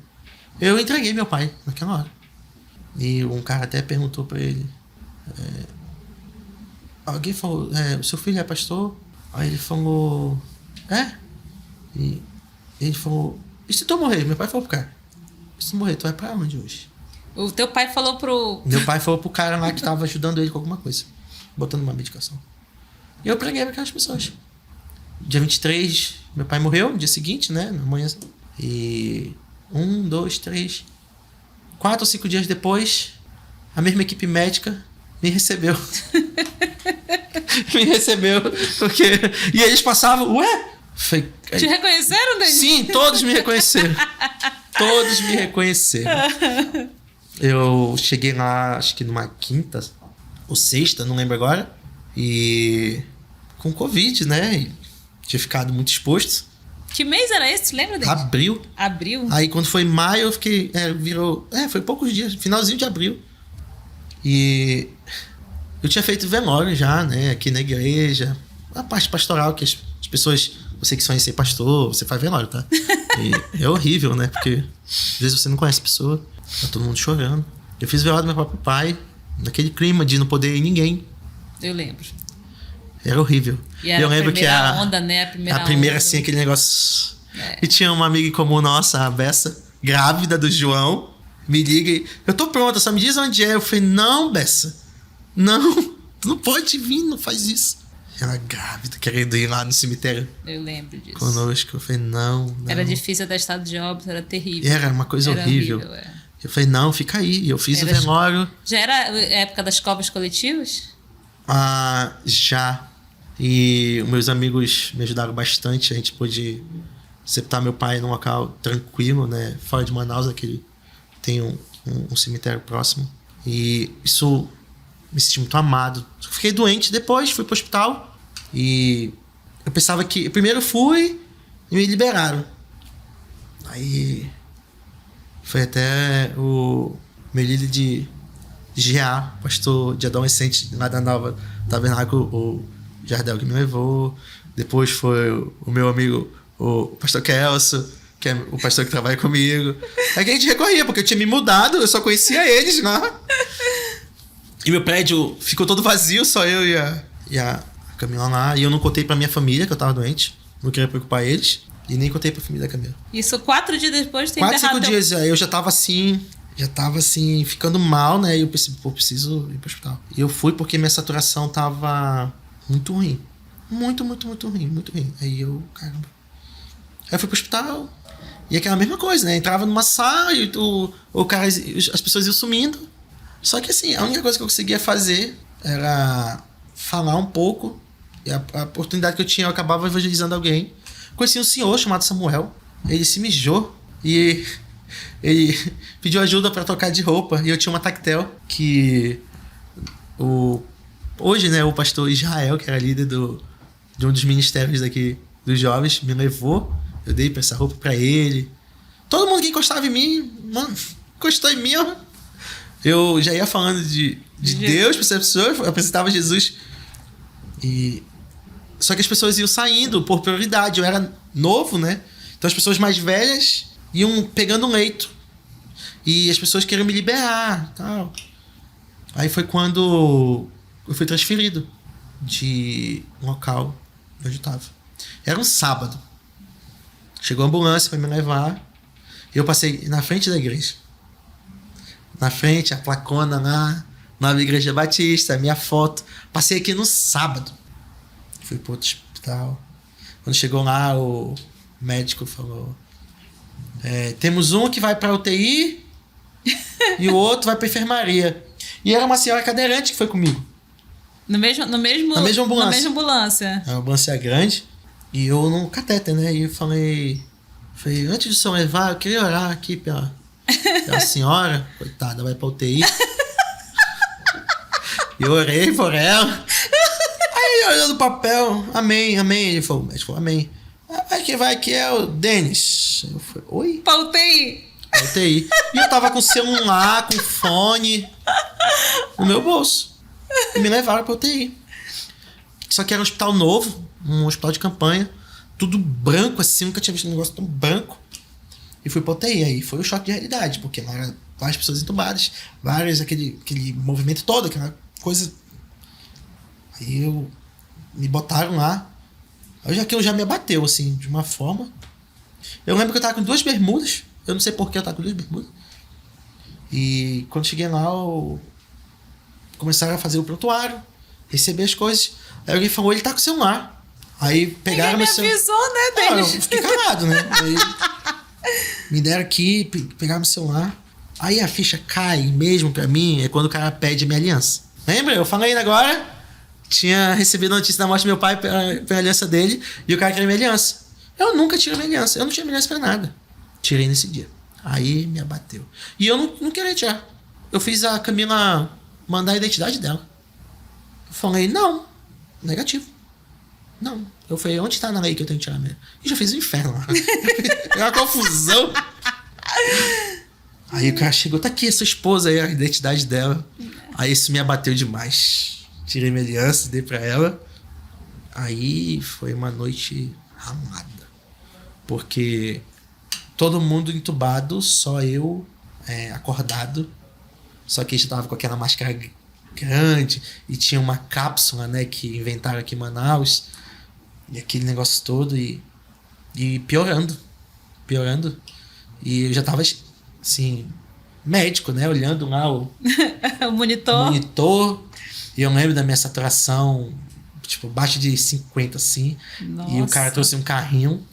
Eu entreguei meu pai naquela hora. E um cara até perguntou pra ele. Alguém falou, o seu filho é pastor? Aí ele falou, E ele falou, e se tu morrer? Meu pai falou pro cara, se tu morrer, tu vai pra onde hoje? O teu pai falou pro... Meu pai falou pro cara lá que tava ajudando ele com alguma coisa, botando uma medicação. E eu preguei pra aquelas pessoas. Dia 23, meu pai morreu, no dia seguinte, né? Na manhã. E 1, 2, 3, 4 ou 5 dias depois, a mesma equipe médica me recebeu. Me recebeu, porque... E eles passavam, Foi... Te reconheceram, Denis? Sim, todos me reconheceram. Todos me reconheceram. Eu cheguei lá, acho que numa quinta ou sexta, não lembro agora. E com Covid, né? E tinha ficado muito exposto. Que mês era esse? Tu lembra, Denis? Abril. Abril? Aí quando foi maio, eu fiquei... foi poucos dias, finalzinho de abril. E eu tinha feito velório já, né? Aqui na igreja. A parte pastoral, que as pessoas... Você que sonha em ser pastor, você faz velório, tá? E é horrível, né? Porque às vezes você não conhece a pessoa, tá todo mundo chorando. Eu fiz velório do meu próprio pai, naquele clima de não poder ir ninguém. Eu lembro. Era horrível. E era eu lembro a primeira que onda, né? A primeira, assim, aquele negócio... E tinha uma amiga em comum nossa, a Bessa, grávida do João, me liga e... Eu tô pronta, só me diz onde é. Eu falei, não, Bessa. Não, tu não pode vir, não faz isso. Ela grávida, querendo ir lá no cemitério. Eu lembro disso. Conosco. Eu falei, não. Era difícil dar estado de óbito, era terrível. Era uma coisa horrível. Eu falei, não, fica aí. E eu fiz o velório. Já era a época das covas coletivas? Já. E meus amigos me ajudaram bastante. A gente pôde sepultar meu pai num local tranquilo, né? Fora de Manaus, aquele tem um cemitério próximo. E isso me senti muito amado. Fiquei doente depois, fui pro hospital. E eu pensava que... Primeiro fui e me liberaram. Aí foi até o meu líder de GA, pastor de adolescente lá da Nova Tabernáculo, o Jardel, que me levou. Depois foi o meu amigo, o pastor Kelso, que é o pastor que trabalha comigo. Aí que a gente recorria, porque eu tinha me mudado, eu só conhecia eles lá. E meu prédio ficou todo vazio, só eu e a Camila lá. E eu não contei pra minha família que eu tava doente. Não queria preocupar eles. E nem contei pra família da Camila. Isso 4 dias depois de ter 4, 5 dias. Aí eu já tava assim, ficando mal, né? E eu pensei, preciso ir pro hospital. E eu fui porque minha saturação tava muito ruim. Muito ruim. Aí eu, caramba. Aí eu fui pro hospital. E aquela mesma coisa, né? Entrava numa sala e o cara, as pessoas iam sumindo. Só que assim, a única coisa que eu conseguia fazer era falar um pouco. E a oportunidade que eu tinha, eu acabava evangelizando alguém. Conheci um senhor chamado Samuel. Ele se mijou e ele pediu ajuda para trocar de roupa. E eu tinha uma tactel que hoje, né, o pastor Israel, que era líder de um dos ministérios daqui dos jovens, me levou. Eu dei essa roupa para ele. Todo mundo que encostava em mim, mano, encostou em mim, eu já ia falando de Deus para as pessoas, apresentava Jesus. Só que as pessoas iam saindo por prioridade. Eu era novo, né? Então as pessoas mais velhas iam pegando um leito. E as pessoas queriam me liberar, tal. Aí foi quando eu fui transferido de um local onde eu estava. Era um sábado. Chegou a ambulância para me levar. E eu passei na frente da igreja. Na frente, a placona lá, Nova Igreja Batista, a minha foto. Passei aqui no sábado. Fui pro outro hospital. Quando chegou lá, o médico falou: temos um que vai pra UTI e o outro vai pra enfermaria. E era uma senhora cadeirante que foi comigo. Na mesma ambulância? Na mesma ambulância. A ambulância grande. E eu no catéter, né? E eu falei, antes de o senhor levar, eu queria orar aqui pela senhora. Coitada, vai pra UTI. E eu orei por ela. Aí olhando o papel, amém. Ele falou, o médico falou, amém. Aí quem vai aqui é o Denis. Eu falei, oi? Pra UTI. Pra UTI. E eu tava com celular, com fone no meu bolso. E me levaram pra UTI. Só que era um hospital novo, um hospital de campanha, tudo branco assim, nunca tinha visto um negócio tão branco. e fui pra UTI. Aí foi o choque de realidade, porque lá eram várias pessoas entubadas, várias, aquele movimento todo, aquela coisa. Aí me botaram lá. Aquilo já me abateu, assim, de uma forma. Eu lembro que eu tava com 2 bermudas. Eu não sei por que eu tava com 2 bermudas. E quando cheguei lá, começaram a fazer o prontuário, receber as coisas. Aí alguém falou, ele tá com o celular. Aí pegaram Ninguém me avisou, né, Denis? Eu fiquei calado, né? Aí me deram aqui, pegaram meu celular. Aí a ficha cai mesmo pra mim, é quando o cara pede minha aliança. Lembra? Eu falei ainda agora, tinha recebido a notícia da morte do meu pai pela aliança dele, e o cara queria minha aliança. Eu nunca tirei minha aliança, eu não tinha minha aliança pra nada. Tirei nesse dia. Aí me abateu. E eu não queria tirar. Eu fiz a Camila mandar a identidade dela. Eu falei, não, negativo. Não. Eu falei, onde tá na lei que eu tenho que tirar mesmo? E já fiz o inferno lá. É uma confusão. Aí o cara chegou, tá aqui a sua esposa aí, a identidade dela. Aí isso me abateu demais. Tirei minha aliança, dei pra ela. Aí foi uma noite ramada. Porque todo mundo entubado, só eu acordado. Só que a gente tava com aquela máscara grande e tinha uma cápsula, né, que inventaram aqui em Manaus. E aquele negócio todo e piorando. E eu já tava, assim, médico, né, olhando lá o monitor. E eu lembro da minha saturação, tipo, abaixo de 50, assim. Nossa. E o cara trouxe um carrinho.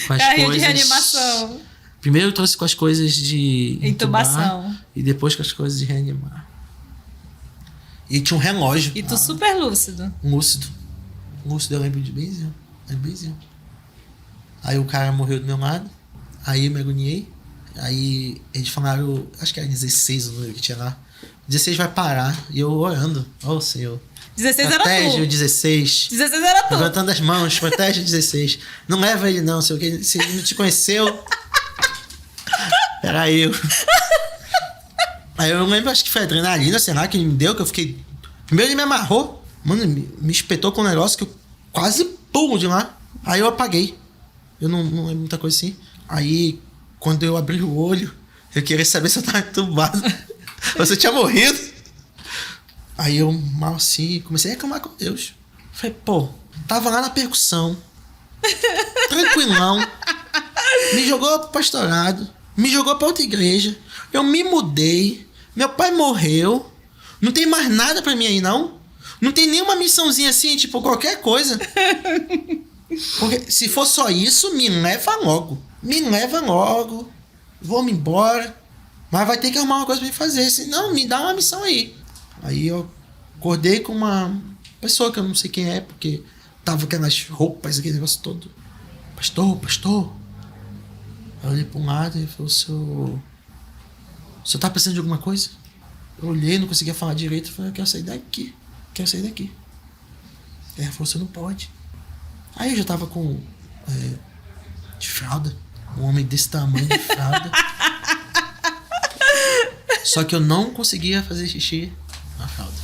Com as carrinho coisas, de reanimação. Primeiro eu trouxe com as coisas de intubação. E depois com as coisas de reanimar. E tinha um relógio. E tu super lúcido. Lúcido, eu lembro de benzinho. Aí o cara morreu do meu lado. Aí eu me agoniei. Aí eles falaram, acho que era 16 o número que tinha lá. 16 vai parar. E eu orando. Ó, Senhor. 16 era tu. Protege o 16. 16 era tu. Levantando as mãos, protege o 16. Não leva ele não, se ele não te conheceu. Era eu. Aí eu lembro, acho que foi adrenalina, sei lá, que ele me deu, que eu fiquei... Primeiro ele me amarrou. Mano, me espetou com um negócio que eu quase pulo de lá. Aí eu apaguei. Eu não lembro muita coisa assim. Aí, quando eu abri o olho, eu queria saber se eu tava entubado. Você tinha morrido. Aí eu, mal assim, comecei a reclamar com Deus. Falei, pô, tava lá na percussão. Tranquilão. Me jogou pro pastorado. Me jogou pra outra igreja. Eu me mudei. Meu pai morreu. Não tem mais nada pra mim aí, não? Não tem nenhuma missãozinha assim, tipo, qualquer coisa. Porque se for só isso, me leva logo. Vou-me embora. Mas vai ter que arrumar uma coisa pra me fazer. Senão, me dá uma missão aí. Aí eu acordei com uma pessoa que eu não sei quem é, porque tava aquelas roupas, aquele negócio todo. Pastor. Eu olhei pra um lado e ele falou, o senhor tá precisando de alguma coisa? Eu olhei, não conseguia falar direito. Eu falei, eu quero sair daqui. Aí ele falou, você não pode. Aí eu já tava com de fralda. Um homem desse tamanho de fralda. Só que eu não conseguia fazer xixi na fralda.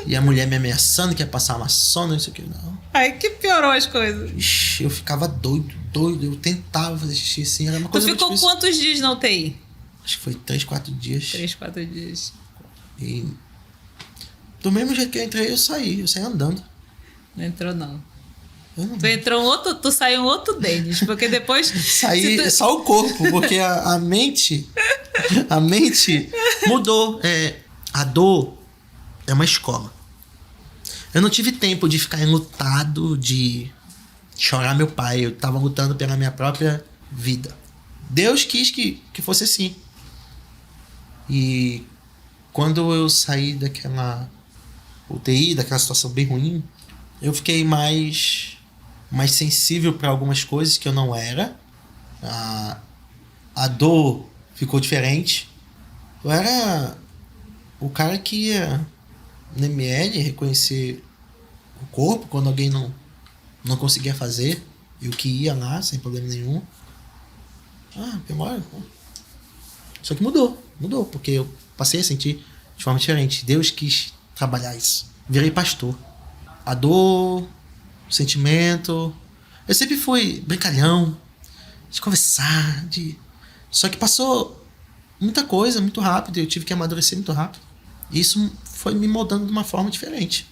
E a mulher me ameaçando que ia passar uma sonda, não sei o que, não. Aí que piorou as coisas. Ixi, eu ficava doido. Eu tentava fazer xixi assim, era uma coisa muito difícil. Tu ficou quantos dias na UTI? Acho que foi 3, 4 dias. 3, 4 dias. E do mesmo jeito que eu entrei, eu saí andando. Não entrou, não. Não. Tu entrou tu saiu um outro Denis, porque depois... Saí só o corpo, porque a mente mudou. A dor é uma escola. Eu não tive tempo de ficar enlutado, de chorar meu pai. Eu tava lutando pela minha própria vida. Deus quis que fosse assim. E quando eu saí daquela UTI, daquela situação bem ruim, eu fiquei mais sensível para algumas coisas que eu não era. A dor ficou diferente. Eu era o cara que ia no ML reconhecer o corpo quando alguém não conseguia fazer. Eu que ia lá sem problema nenhum. Demora. Só que mudou, porque eu passei a sentir de forma diferente. Deus quis trabalhar isso. Virei pastor. A dor, o sentimento, Eu sempre fui brincalhão, de conversar, de... Só que passou muita coisa muito rápido, eu tive que amadurecer muito rápido. E isso foi me moldando de uma forma diferente.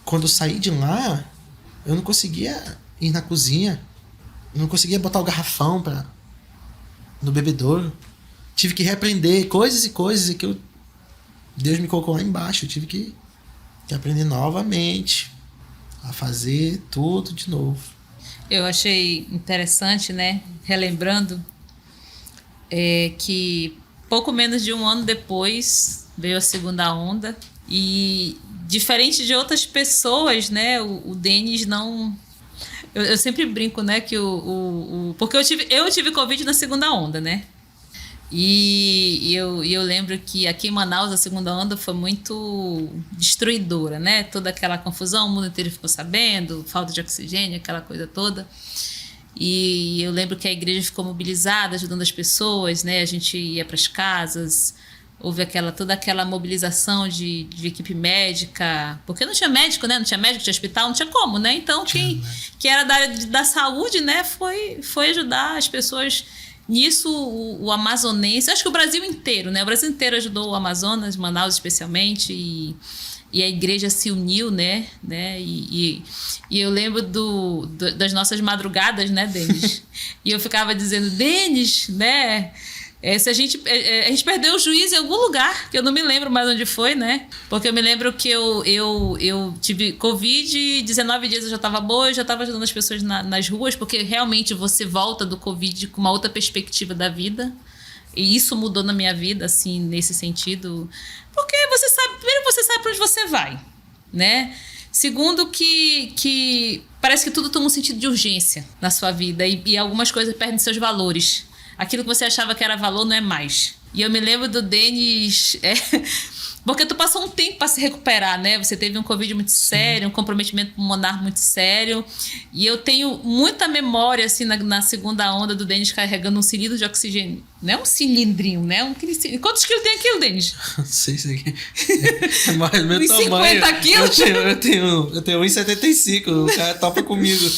Quando eu saí de lá, eu não conseguia ir na cozinha, eu não conseguia botar o garrafão no bebedouro. Tive que reaprender coisas e coisas que Deus me colocou lá embaixo. Eu tive que aprender novamente a fazer tudo de novo. Eu achei interessante, né? Relembrando que pouco menos de um ano depois veio a segunda onda e, diferente de outras pessoas, né? O Denis não... Eu sempre brinco, né? Que porque eu tive Covid na segunda onda, né? E eu lembro que aqui em Manaus a segunda onda foi muito destruidora, né? Toda aquela confusão, o mundo inteiro ficou sabendo, falta de oxigênio, aquela coisa toda. E eu lembro que a igreja ficou mobilizada, ajudando as pessoas, né? A gente ia para as casas, houve toda aquela mobilização de equipe médica, porque não tinha médico, né? Não tinha médico, tinha hospital, não tinha como, né? Então quem era da área da saúde, né? Foi ajudar as pessoas. Nisso, o amazonense, acho que o Brasil inteiro, né? O Brasil inteiro ajudou o Amazonas, Manaus especialmente, e a igreja se uniu, né? E eu lembro das nossas madrugadas, né, Denis? E eu ficava dizendo, Denis, né? Se a gente perdeu o juízo em algum lugar, que eu não me lembro mais onde foi, né? Porque eu me lembro que eu tive Covid, 19 dias eu já estava boa, eu já estava ajudando as pessoas nas ruas, porque realmente você volta do Covid com uma outra perspectiva da vida. E isso mudou na minha vida, assim, nesse sentido. Porque primeiro você sabe para onde você vai, né? Segundo que parece que tudo toma um sentido de urgência na sua vida e algumas coisas perdem seus valores. Aquilo que você achava que era valor não é mais. E eu me lembro do Denis... porque tu passou um tempo para se recuperar, né? Você teve um Covid muito sério, um comprometimento pulmonar muito sério. E eu tenho muita memória, assim, na segunda onda do Denis carregando um cilindro de oxigênio. Não é um cilindrinho, né? Quantos quilos tem aquilo, Denis? Não sei se aqui. É mais meu tamanho. 50 quilos? Eu tenho 1,75. O cara topa comigo.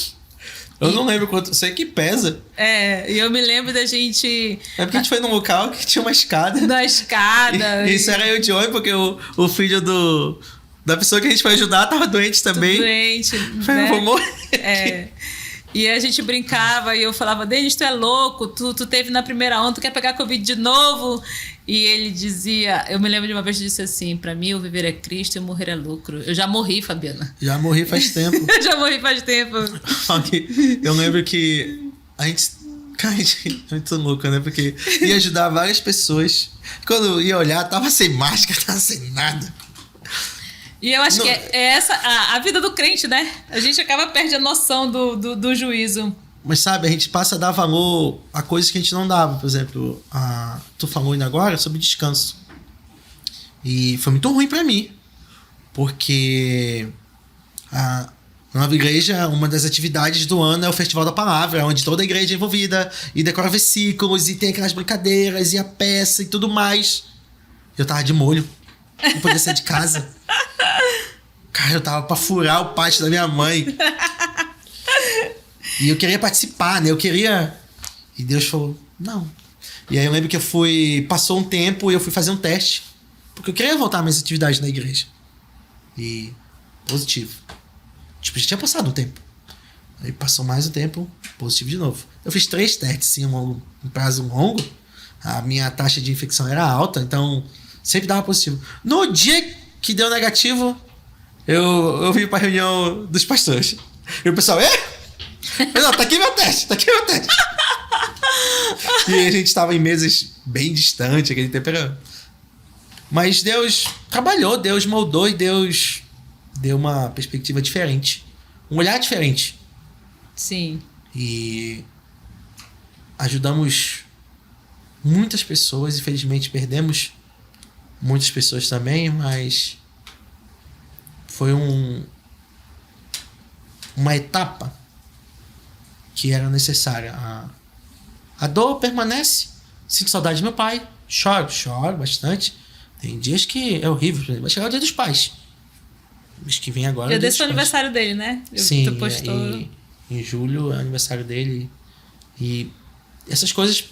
Eu não lembro quanto, sei que pesa. E eu me lembro da gente... É porque a gente foi num local que tinha uma escada. Na escada. E isso era eu de olho, porque o filho da pessoa que a gente foi ajudar tava doente também. Doente, né? Vou morrer. E a gente brincava e eu falava, Denis, tu é louco, tu teve na primeira onda, tu quer pegar Covid de novo? E ele dizia, eu me lembro de uma vez que disse assim, pra mim o viver é Cristo e o morrer é lucro. Eu já morri, Fabiana. Já morri faz tempo. Eu já morri faz tempo. Eu lembro que a gente... Cara, a gente é muito louco, né? Porque ia ajudar várias pessoas. Quando eu ia olhar, tava sem máscara, tava sem nada. E eu acho que é essa a vida do crente, né? A gente acaba perdendo a noção do juízo. Mas sabe, a gente passa a dar valor a coisas que a gente não dava. Por exemplo, tu falou ainda agora sobre descanso. E foi muito ruim pra mim. Porque na Nova Igreja, uma das atividades do ano é o Festival da Palavra, onde toda a igreja é envolvida e decora versículos e tem aquelas brincadeiras e a peça e tudo mais. Eu tava de molho. Não podia sair de casa. Cara, eu tava pra furar o pátio da minha mãe. E eu queria participar, né? E Deus falou, não. E aí eu lembro que passou um tempo e eu fui fazer um teste. Porque eu queria voltar às minhas atividades na igreja. E positivo. Tipo, já tinha passado um tempo. Aí passou mais um tempo, positivo de novo. Eu fiz 3 testes em um prazo longo. A minha taxa de infecção era alta, então sempre dava positivo. No dia que deu negativo, eu vim pra reunião dos pastores. E o pessoal, não, tá aqui meu teste. E a gente tava em mesas bem distantes, aquele tempo era... Mas Deus trabalhou, Deus moldou e Deus deu uma perspectiva diferente. Um olhar diferente. Sim. E ajudamos muitas pessoas, infelizmente perdemos muitas pessoas também, mas foi uma etapa que era necessária. A dor permanece. Sinto saudade do meu pai. Choro bastante. Tem dias que é horrível. Por exemplo, vai chegar o dia dos pais. Mês que vem agora. Eu dei o aniversário dele, né? Sim. Tu postou. Em julho é o aniversário dele. E essas coisas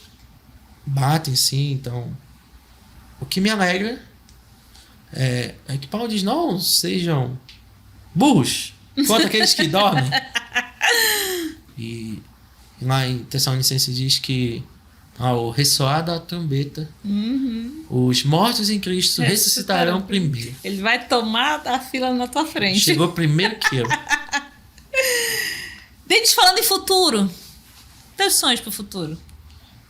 batem, sim. Então, o que me alegra é que Paulo diz: não sejam burros quanto aqueles que dormem. E lá em Tessalonicenses diz que ao ressoar da trombeta, os mortos em Cristo ressuscitarão primeiro. Ele vai tomar a fila na tua frente. Chegou primeiro que eu. Denis, falando em futuro, teus sonhos pro futuro?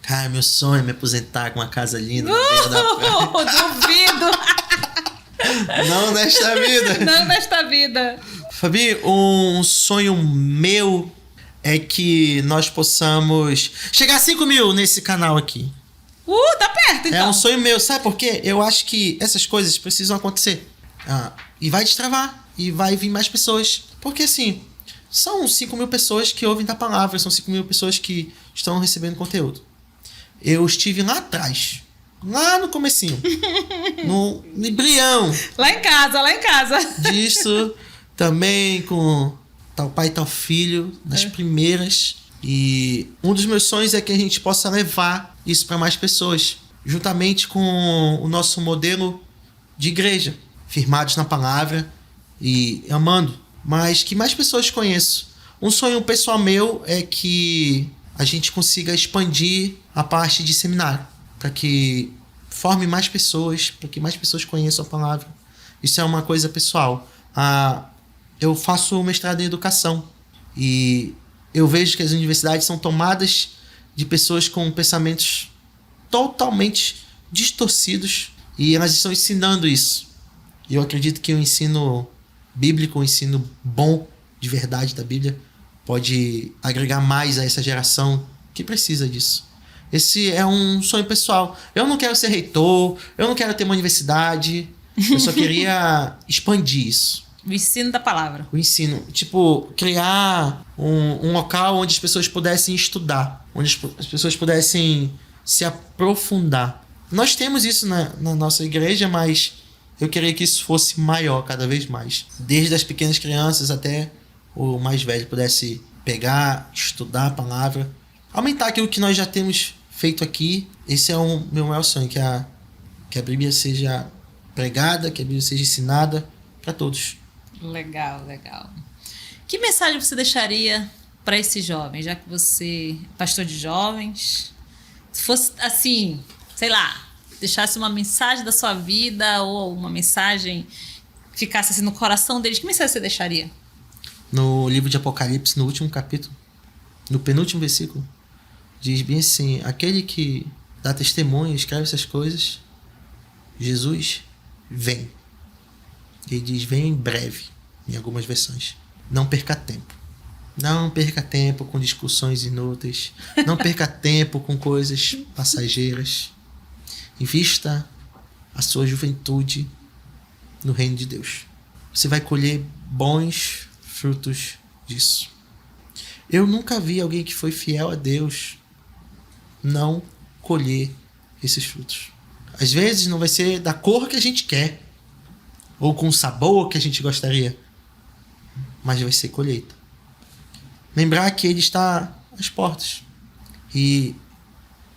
Cara, meu sonho é me aposentar com uma casa linda na beira da praia. Duvido! Não nesta vida. Não nesta vida. Fabi, um sonho meu é que nós possamos chegar a 5 mil nesse canal aqui. Tá perto, então. É um sonho meu, sabe por quê? Eu acho que essas coisas precisam acontecer. E vai destravar, e vai vir mais pessoas. Porque assim, são 5 mil pessoas que ouvem da palavra, são 5 mil pessoas que estão recebendo conteúdo. Eu estive lá atrás, lá no comecinho, no embrião. Lá em casa. Disso, também com tal pai e tal filho, nas primeiras. E um dos meus sonhos é que a gente possa levar isso para mais pessoas, juntamente com o nosso modelo de igreja, firmados na palavra e amando, mas que mais pessoas conheçam. Um sonho pessoal meu é que a gente consiga expandir a parte de seminário, para que forme mais pessoas, para que mais pessoas conheçam a palavra. Isso é uma coisa pessoal. Eu faço mestrado em educação e eu vejo que as universidades são tomadas de pessoas com pensamentos totalmente distorcidos e elas estão ensinando isso. E eu acredito que o ensino bíblico, o ensino bom de verdade da Bíblia, pode agregar mais a essa geração que precisa disso. Esse é um sonho pessoal. Eu não quero ser reitor, eu não quero ter uma universidade, eu só queria expandir isso. O ensino da palavra. O ensino. Tipo, criar um local onde as pessoas pudessem estudar, onde as pessoas pudessem se aprofundar. Nós temos isso na nossa igreja, mas eu queria que isso fosse maior cada vez mais. Desde as pequenas crianças até o mais velho pudesse pegar, estudar a palavra, aumentar aquilo que nós já temos feito aqui. Esse é o meu maior sonho, que a Bíblia seja pregada, que a Bíblia seja ensinada para todos. Legal. Que mensagem você deixaria para esses jovens, já que você é pastor de jovens? Se fosse assim, sei lá, deixasse uma mensagem da sua vida ou uma mensagem que ficasse assim no coração deles, que mensagem você deixaria? No livro de Apocalipse, no último capítulo, no penúltimo versículo, diz bem assim: aquele que dá testemunho, escreve essas coisas, Jesus vem. Ele diz: vem em breve, em algumas versões. Não perca tempo. Não perca tempo com discussões inúteis. Não perca tempo com coisas passageiras. Invista a sua juventude no reino de Deus. Você vai colher bons frutos disso. Eu nunca vi alguém que foi fiel a Deus não colher esses frutos. Às vezes não vai ser da cor que a gente quer, ou com o sabor que a gente gostaria, mas vai ser colheita. Lembrar que Ele está às portas. E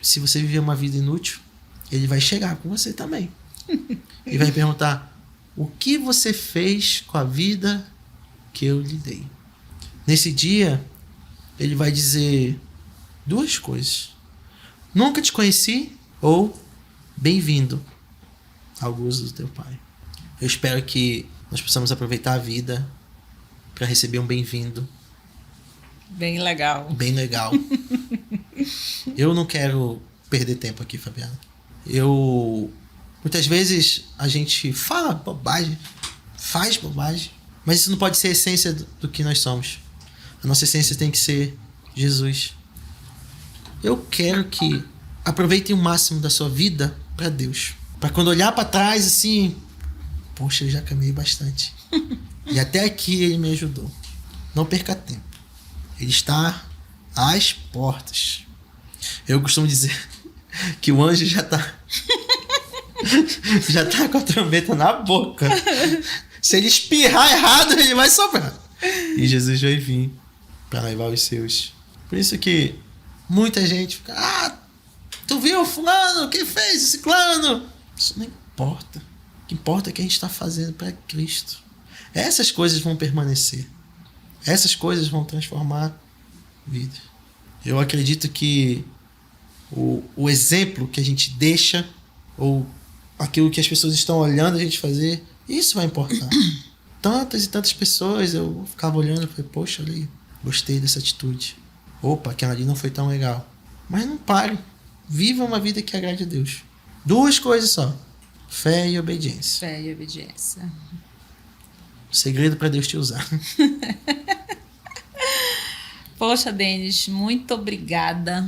se você viver uma vida inútil, Ele vai chegar com você também. E vai perguntar: o que você fez com a vida que eu lhe dei? Nesse dia, Ele vai dizer 2 coisas: nunca te conheci, ou bem-vindo ao gozo do teu Pai. Eu espero que nós possamos aproveitar a vida para receber um bem-vindo. Bem legal. Bem legal. Eu não quero perder tempo aqui, Fabiana. Muitas vezes a gente fala bobagem, faz bobagem, mas isso não pode ser a essência do que nós somos. A nossa essência tem que ser Jesus. Eu quero que aproveitem o máximo da sua vida para Deus. Para quando olhar para trás assim, poxa, eu já caminhei bastante. E até aqui Ele me ajudou. Não perca tempo. Ele está às portas. Eu costumo dizer que o anjo já tá com a trombeta na boca. Se ele espirrar errado, ele vai soprar. E Jesus vai vir para levar os seus. Por isso que muita gente fica, tu viu fulano, quem fez esse ciclano? Isso não importa. O que importa é que a gente está fazendo para Cristo. Essas coisas vão permanecer. Essas coisas vão transformar vidas. Eu acredito que o exemplo que a gente deixa, ou aquilo que as pessoas estão olhando a gente fazer, isso vai importar. Tantas e tantas pessoas, eu ficava olhando e falei, poxa, olha aí, gostei dessa atitude. Opa, aquela ali não foi tão legal. Mas não pare. Viva uma vida que agrade a Deus. 2 coisas só. Fé e obediência. Fé e obediência. Segredo para Deus te usar. Poxa, Denis, muito obrigada.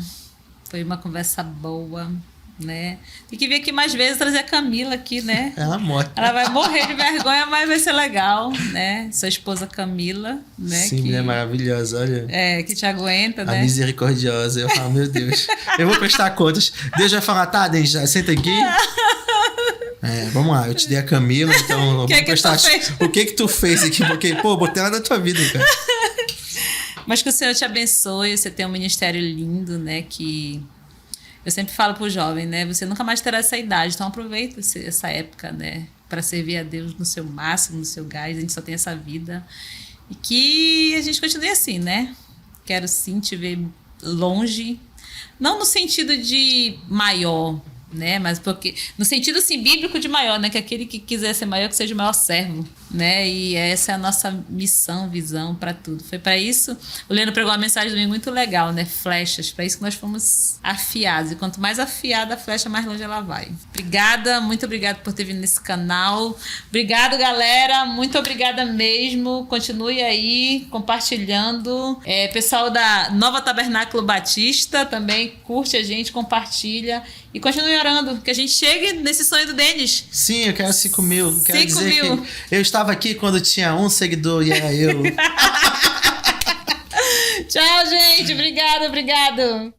Foi uma conversa boa, né? Tem que vir aqui mais vezes, trazer a Camila aqui, né? Ela morre. Ela vai morrer de vergonha, mas vai ser legal, né? Sua esposa Camila, né? Sim, mulher maravilhosa, olha. Que te aguenta, né? A misericordiosa. Eu falo, meu Deus. Eu vou prestar contas. Deus vai falar, tá, Denis, senta aqui. Vamos lá, eu te dei a Camila, então eu vou prestar. O que tu fez aqui? Porque, botei ela na tua vida, cara. Mas que o Senhor te abençoe, você tem um ministério lindo, né? Que eu sempre falo pro jovem, né? Você nunca mais terá essa idade, então aproveita essa época, né? Para servir a Deus no seu máximo, no seu gás, a gente só tem essa vida. E que a gente continue assim, né? Quero sim te ver longe, não no sentido de maior, né? Mas porque no sentido assim bíblico de maior, né? Que aquele que quiser ser maior, que seja o maior servo, né? E essa é a nossa missão, visão para tudo. Foi para isso. O Leandro pregou uma mensagem domingo muito legal, né? Flechas. Para isso que nós fomos afiados. E quanto mais afiada a flecha, mais longe ela vai. Obrigada, muito obrigada por ter vindo nesse canal. Obrigado, galera. Muito obrigada mesmo. Continue aí compartilhando. Pessoal da Nova Tabernáculo Batista também curte a gente, compartilha. E continue orando, que a gente chegue nesse sonho do Denis. Sim, eu quero 5 mil. Quero 5 dizer mil. que eu estava aqui quando tinha 1 seguidor e era eu. Tchau, gente. Obrigado.